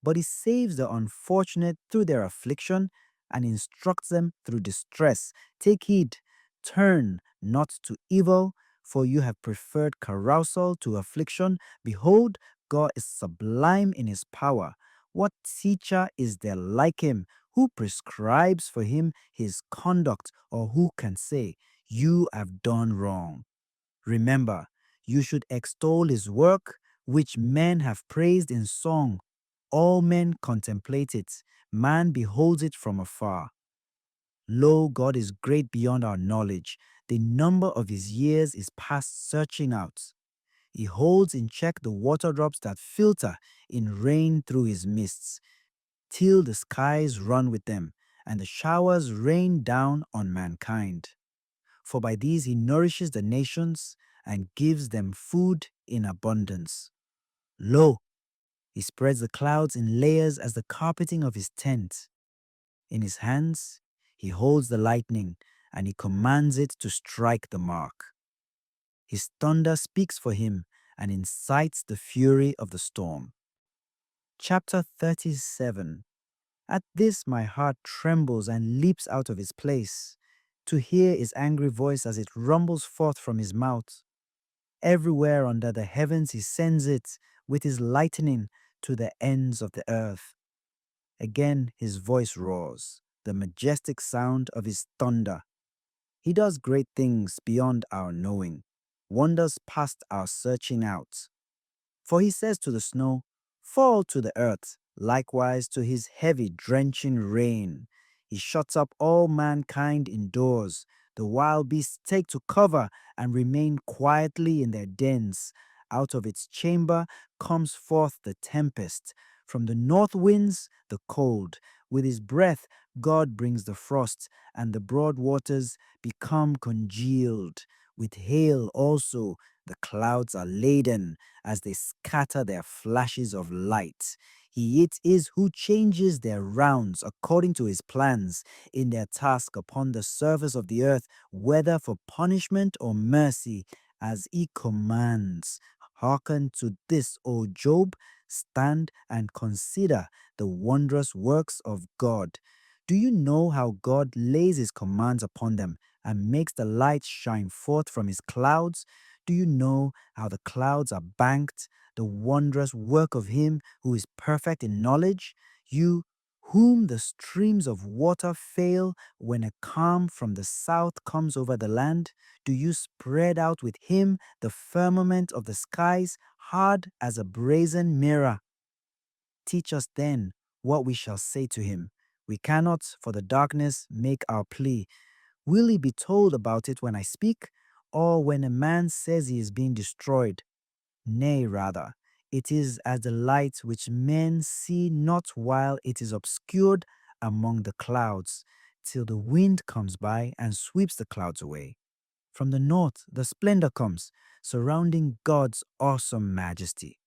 But he saves the unfortunate through their affliction and instructs them through distress. Take heed, turn not to evil, for you have preferred carousal to affliction. Behold, God is sublime in his power. What teacher is there like him? Who prescribes for him his conduct, or who can say, you have done wrong? Remember, you should extol his work, which men have praised in song. All men contemplate it, man beholds it from afar. Lo, God is great beyond our knowledge. The number of his years is past searching out. He holds in check the water drops that filter in rain through his mists, till the skies run with them, and the showers rain down on mankind. For by these he nourishes the nations and gives them food in abundance. Lo, he spreads the clouds in layers as the carpeting of his tent. In his hands he holds the lightning, and he commands it to strike the mark. His thunder speaks for him and incites the fury of the storm. Chapter 37. At this my heart trembles and leaps out of its place, to hear his angry voice as it rumbles forth from his mouth. Everywhere under the heavens he sends it with his lightning to the ends of the earth. Again his voice roars, the majestic sound of his thunder. He does great things beyond our knowing, wonders past our searching out. For he says to the snow, fall to the earth, likewise to his heavy drenching rain. He shuts up all mankind indoors. The wild beasts take to cover and remain quietly in their dens. Out of its chamber comes forth the tempest. From the north winds, the cold. With his breath, God brings the frost, and the broad waters become congealed. With hail also, the clouds are laden as they scatter their flashes of light. He it is who changes their rounds according to his plans in their task upon the surface of the earth, whether for punishment or mercy, as he commands. Hearken to this, O Job, stand and consider the wondrous works of God. Do you know how God lays his commands upon them and makes the light shine forth from his clouds? Do you know how the clouds are banked, the wondrous work of him who is perfect in knowledge? You, whom the streams of water fail when a calm from the south comes over the land? Do you spread out with him the firmament of the skies, hard as a brazen mirror? Teach us then what we shall say to him. We cannot, for the darkness, make our plea. Will he be told about it when I speak, or when a man says he is being destroyed? Nay, rather, it is as the light which men see not while it is obscured among the clouds, till the wind comes by and sweeps the clouds away. From the north the splendor comes, surrounding God's awesome majesty.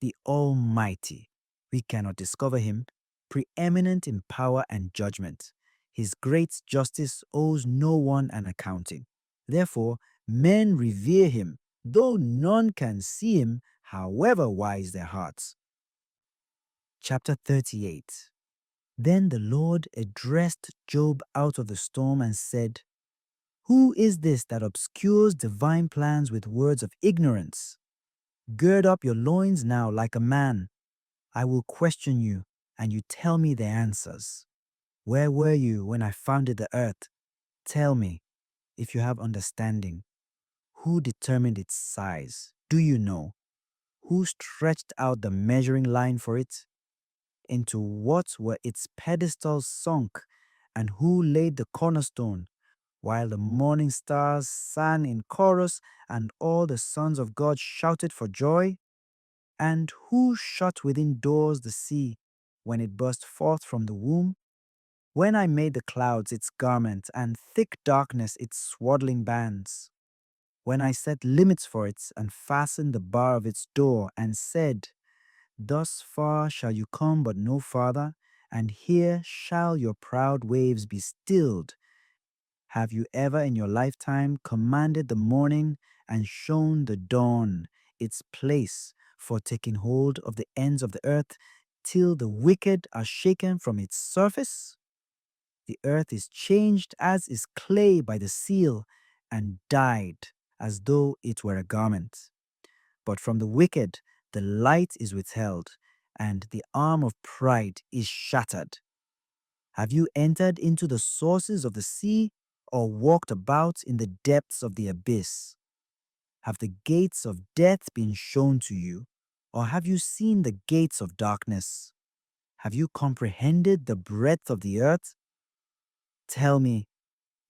The Almighty. We cannot discover him, preeminent in power and judgment. His great justice owes no one an accounting. Therefore, men revere him, though none can see him, however wise their hearts. Chapter 38. Then the Lord addressed Job out of the storm and said, who is this that obscures divine plans with words of ignorance? Gird up your loins now like a man. I will question you, and you tell me the answers. Where were you when I founded the earth? Tell me, if you have understanding. Who determined its size? Do you know? Who stretched out the measuring line for it? Into what were its pedestals sunk? And who laid the cornerstone? While the morning stars sang in chorus and all the sons of God shouted for joy? And who shut within doors the sea when it burst forth from the womb? When I made the clouds its garment and thick darkness its swaddling bands? When I set limits for it and fastened the bar of its door and said, thus far shall you come but no farther, and here shall your proud waves be stilled. Have you ever in your lifetime commanded the morning and shown the dawn its place for taking hold of the ends of the earth till the wicked are shaken from its surface? The earth is changed as is clay by the seal and dyed as though it were a garment. But from the wicked the light is withheld, and the arm of pride is shattered. Have you entered into the sources of the sea, or walked about in the depths of the abyss? Have the gates of death been shown to you, or have you seen the gates of darkness? Have you comprehended the breadth of the earth? Tell me,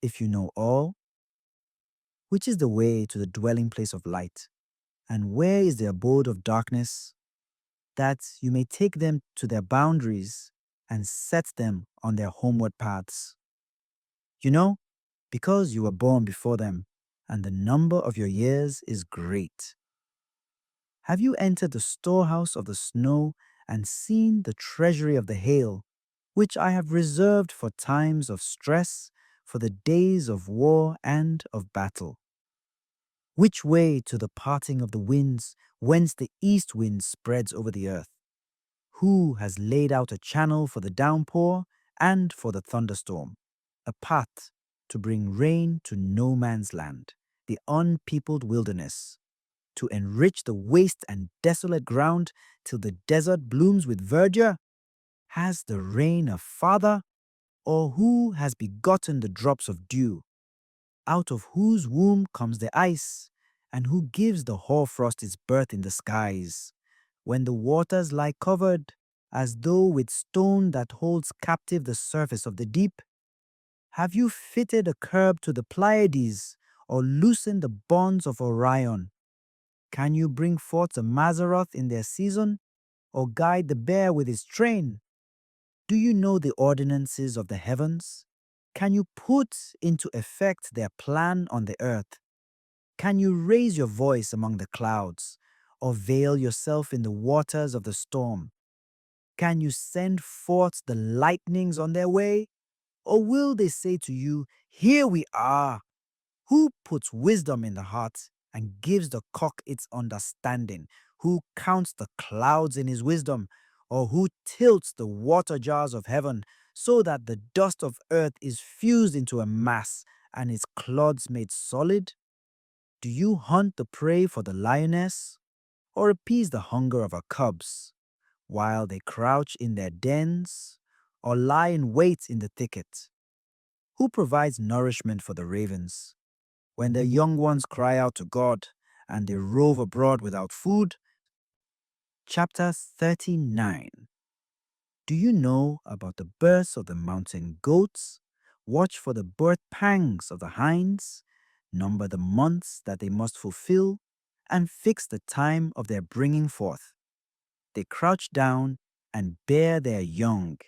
if you know all, which is the way to the dwelling place of light, and where is the abode of darkness, that you may take them to their boundaries and set them on their homeward paths. You know, because you were born before them, and the number of your years is great. Have you entered the storehouse of the snow and seen the treasury of the hail, which I have reserved for times of stress, for the days of war and of battle? Which way to the parting of the winds, whence the east wind spreads over the earth? Who has laid out a channel for the downpour and for the thunderstorm, a path to bring rain to no man's land, the unpeopled wilderness, to enrich the waste and desolate ground till the desert blooms with verdure? Has the rain a father, or who has begotten the drops of dew, out of whose womb comes the ice, and who gives the hoarfrost its birth in the skies, when the waters lie covered, as though with stone that holds captive the surface of the deep? Have you fitted a curb to the Pleiades, or loosened the bonds of Orion? Can you bring forth a Mazzaroth in their season, or guide the bear with his train? Do you know the ordinances of the heavens? Can you put into effect their plan on the earth? Can you raise your voice among the clouds, or veil yourself in the waters of the storm? Can you send forth the lightnings on their way? Or will they say to you, "Here we are"? Who puts wisdom in the heart and gives the cock its understanding? Who counts the clouds in his wisdom? Or who tilts the water jars of heaven so that the dust of earth is fused into a mass and its clods made solid? Do you hunt the prey for the lioness, or appease the hunger of her cubs, while they crouch in their dens, or lie in wait in the thicket? Who provides nourishment for the ravens, when their young ones cry out to God, and they rove abroad without food? Chapter 39. Do you know about the births of the mountain goats? Watch for the birth pangs of the hinds, number the months that they must fulfill, and fix the time of their bringing forth. They crouch down and bear their young.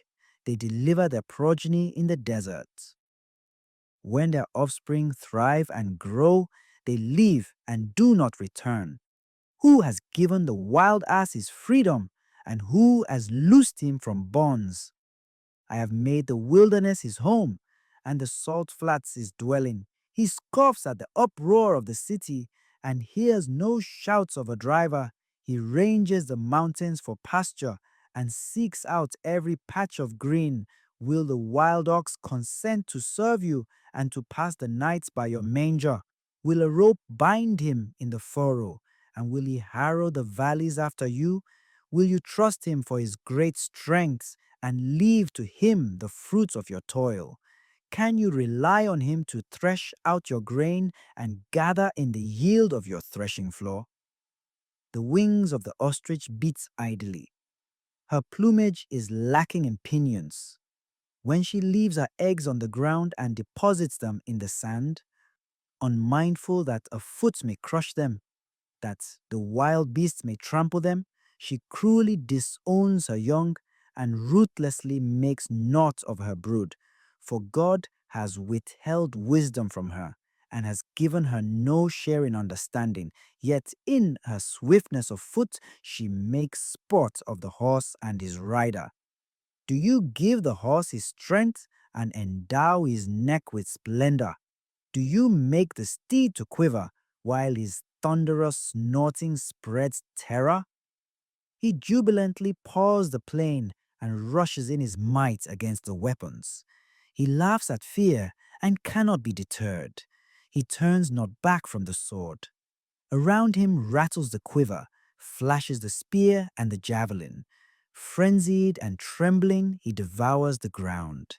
They deliver their progeny in the desert. When their offspring thrive and grow, they leave and do not return. Who has given the wild ass his freedom, and who has loosed him from bonds? I have made the wilderness his home, and the salt flats his dwelling. He scoffs at the uproar of the city, and hears no shouts of a driver. He ranges the mountains for pasture, and seeks out every patch of green. Will the wild ox consent to serve you, and to pass the nights by your manger? Will a rope bind him in the furrow, and will he harrow the valleys after you? Will you trust him for his great strength, and leave to him the fruits of your toil? Can you rely on him to thresh out your grain and gather in the yield of your threshing floor? The wings of the ostrich beats idly. Her plumage is lacking in pinions. When she leaves her eggs on the ground and deposits them in the sand, unmindful that a foot may crush them, that the wild beasts may trample them, she cruelly disowns her young and ruthlessly makes naught of her brood. For God has withheld wisdom from her and has given her no share in understanding. Yet in her swiftness of foot she makes sport of the horse and his rider. Do you give the horse his strength and endow his neck with splendor? Do you make the steed to quiver while his thunderous snorting spreads terror? He jubilantly paws the plain and rushes in his might against the weapons. He laughs at fear and cannot be deterred. He turns not back from the sword. Around him rattles the quiver, flashes the spear and the javelin. Frenzied and trembling, he devours the ground.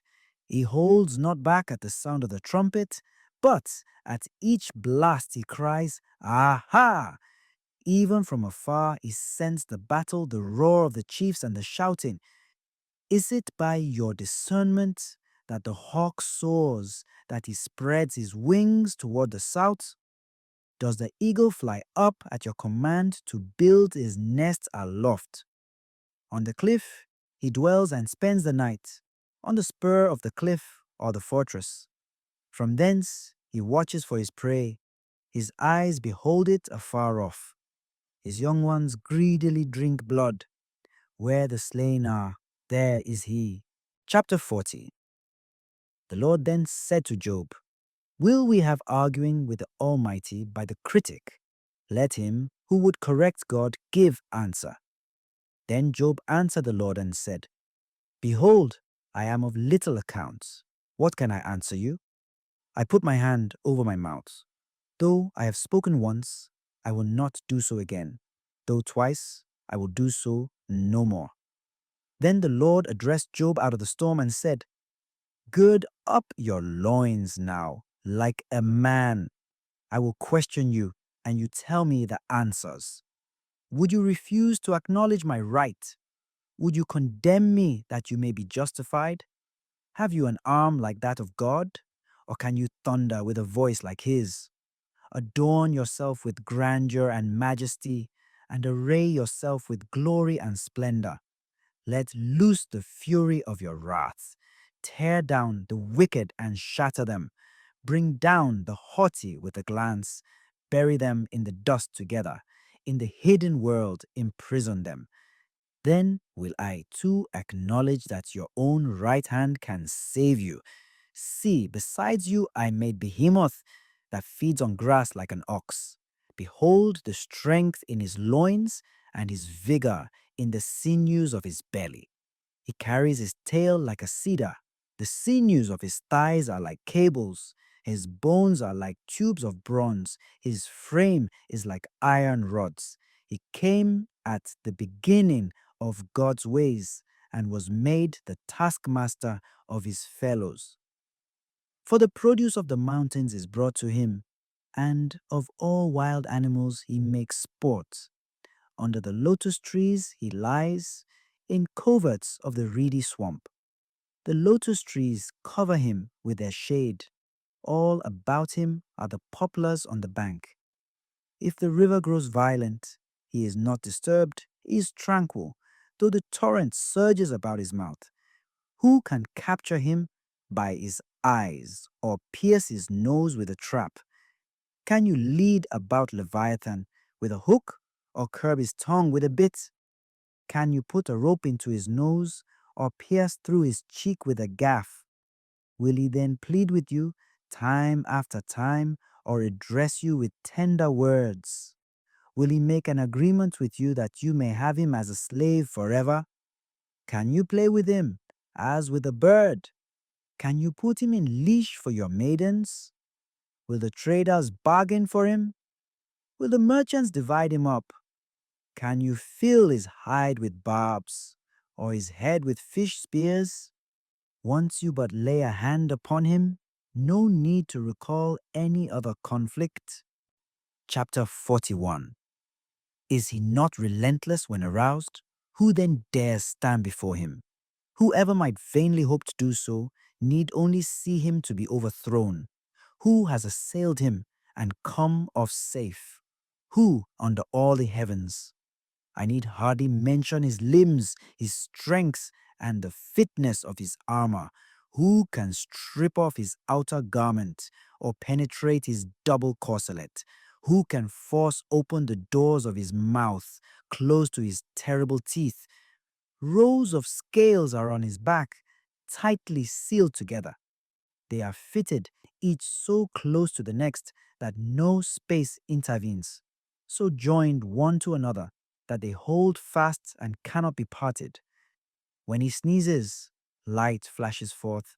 He holds not back at the sound of the trumpet, but at each blast he cries, "Aha!" Even from afar he scents the battle, the roar of the chiefs and the shouting. Is it by your discernment that the hawk soars, that he spreads his wings toward the south? Does the eagle fly up at your command to build his nest aloft? On the cliff he dwells and spends the night, on the spur of the cliff or the fortress. From thence he watches for his prey. His eyes behold it afar off. His young ones greedily drink blood. Where the slain are, there is he. Chapter 40. The Lord then said to Job, Will we have arguing with the Almighty by the critic? Let him who would correct God give answer. Then Job answered the Lord and said, Behold, I am of little account. What can I answer you? I put my hand over my mouth. Though I have spoken once, I will not do so again. Though twice, I will do so no more. Then the Lord addressed Job out of the storm and said, Gird up your loins now, like a man. I will question you, and you tell me the answers. Would you refuse to acknowledge my right? Would you condemn me that you may be justified? Have you an arm like that of God? Or can you thunder with a voice like his? Adorn yourself with grandeur and majesty, and array yourself with glory and splendor. Let loose the fury of your wrath. Tear down the wicked and shatter them. Bring down the haughty with a glance. Bury them in the dust together. In the hidden world, imprison them. Then will I too acknowledge that your own right hand can save you. See, besides you I made Behemoth that feeds on grass like an ox. Behold the strength in his loins and his vigor in the sinews of his belly. He carries his tail like a cedar. The sinews of his thighs are like cables. His bones are like tubes of bronze. His frame is like iron rods. He came at the beginning of God's ways and was made the taskmaster of his fellows. For the produce of the mountains is brought to him, and of all wild animals he makes sport. Under the lotus trees he lies, in coverts of the reedy swamp. The lotus trees cover him with their shade. All about him are the poplars on the bank. If the river grows violent, he is not disturbed, he is tranquil, though the torrent surges about his mouth. Who can capture him by his eyes or pierce his nose with a trap? Can you lead about Leviathan with a hook or curb his tongue with a bit? Can you put a rope into his nose or pierce through his cheek with a gaff? Will he then plead with you time after time or address you with tender words? Will he make an agreement with you that you may have him as a slave forever? Can you play with him as with a bird? Can you put him in leash for your maidens? Will the traders bargain for him? Will the merchants divide him up? Can you fill his hide with barbs, or his head with fish spears? Once you but lay a hand upon him, no need to recall any other conflict. Chapter 41. Is he not relentless when aroused? Who then dares stand before him? Whoever might vainly hope to do so need only see him to be overthrown. Who has assailed him and come off safe? Who under all the heavens? I need hardly mention his limbs, his strength, and the fitness of his armor. Who can strip off his outer garment or penetrate his double corselet? Who can force open the doors of his mouth, close to his terrible teeth? Rows of scales are on his back. tightly sealed together. They are fitted, each so close to the next that no space intervenes, so joined one to another that they hold fast and cannot be parted. When he sneezes, light flashes forth.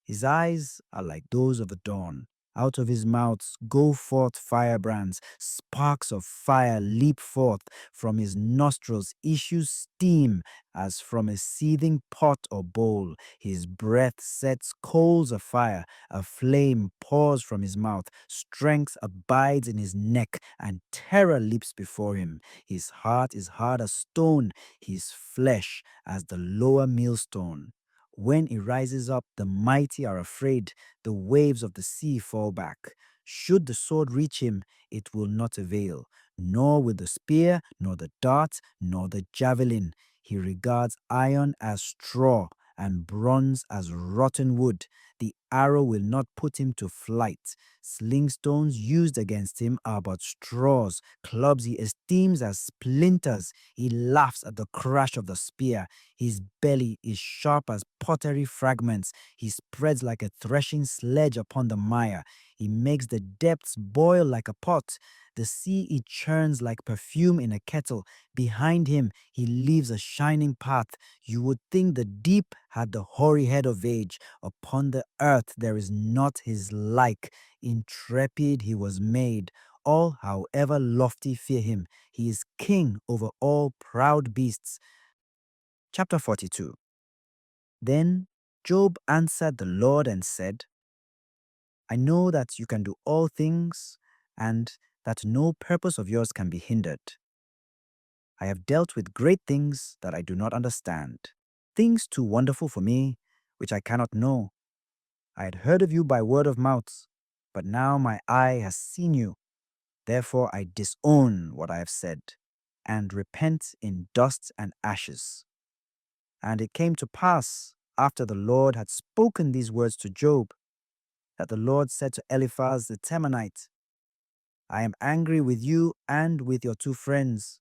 His eyes are like those of the dawn. Out of his mouth go forth firebrands. Sparks of fire leap forth. From his nostrils issues steam as from a seething pot or bowl. His breath sets coals afire. A flame pours from his mouth. Strength abides in his neck, and terror leaps before him. His heart is hard as stone, his flesh as the lower millstone. When he rises up, the mighty are afraid. The waves of the sea fall back. Should the sword reach him, it will not avail, nor will the spear, nor the dart, nor the javelin. He regards iron as straw and bronze as rotten wood. The arrow will not put him to flight. Sling stones used against him are but straws. Clubs he esteems as splinters. He laughs at the crash of the spear. His belly is sharp as pottery fragments. He spreads like a threshing sledge upon the mire. He makes the depths boil like a pot. The sea he churns like perfume in a kettle. Behind him he leaves a shining path. You would think the deep had the hoary head of age. Upon the earth there is not his like. Intrepid he was made. All, however lofty, fear him. He is king over all proud beasts. Chapter 42. Then Job answered the Lord and said, I know that you can do all things, and that no purpose of yours can be hindered. I have dealt with great things that I do not understand, things too wonderful for me, which I cannot know. I had heard of you by word of mouth, but now my eye has seen you. Therefore I disown what I have said, and repent in dust and ashes. And it came to pass, after the Lord had spoken these words to Job, that the Lord said to Eliphaz the Temanite, I am angry with you and with your two friends,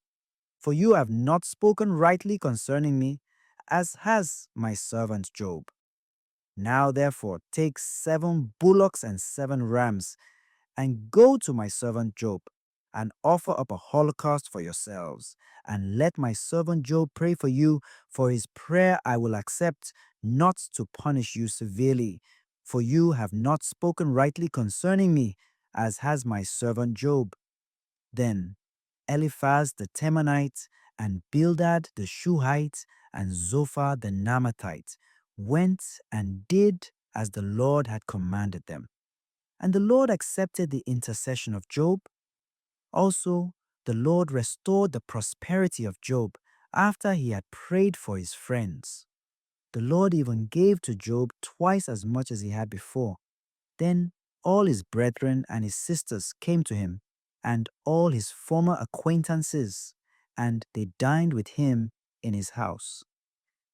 for you have not spoken rightly concerning me, as has my servant Job. Now therefore take 7 bullocks and 7 rams, and go to my servant Job, and offer up a holocaust for yourselves, and let my servant Job pray for you, for his prayer I will accept, not to punish you severely, for you have not spoken rightly concerning me, as has my servant Job. Then Eliphaz the Temanite, and Bildad the Shuhite, and Zophar the Naamathite went and did as the Lord had commanded them. And the Lord accepted the intercession of Job. Also, the Lord restored the prosperity of Job after he had prayed for his friends. The Lord even gave to Job twice as much as he had before. Then all his brethren and his sisters came to him, and all his former acquaintances, and they dined with him in his house.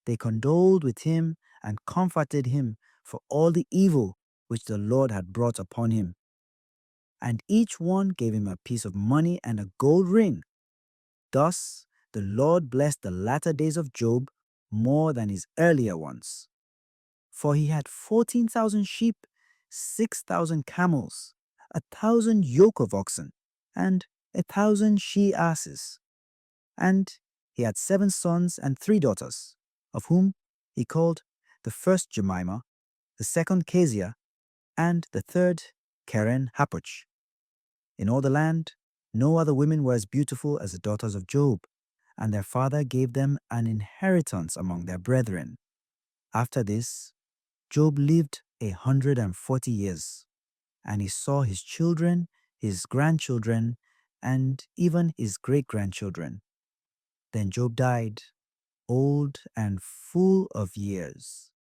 They condoled with him and comforted him for all the evil which the Lord had brought upon him. And each one gave him a piece of money and a gold ring. Thus the Lord blessed the latter days of Job more than his earlier ones. For he had 14,000 sheep, 6,000 camels, 1,000 yoke of oxen, and 1,000 she-asses. And he had 7 sons and 3 daughters, of whom he called the first Jemimah, the second Kezia, and the third Keren Happuch. In all the land, no other women were as beautiful as the daughters of Job, and their father gave them an inheritance among their brethren. After this, Job lived 140 years, and he saw his children, his grandchildren, and even his great-grandchildren. Then Job died, old and full of years.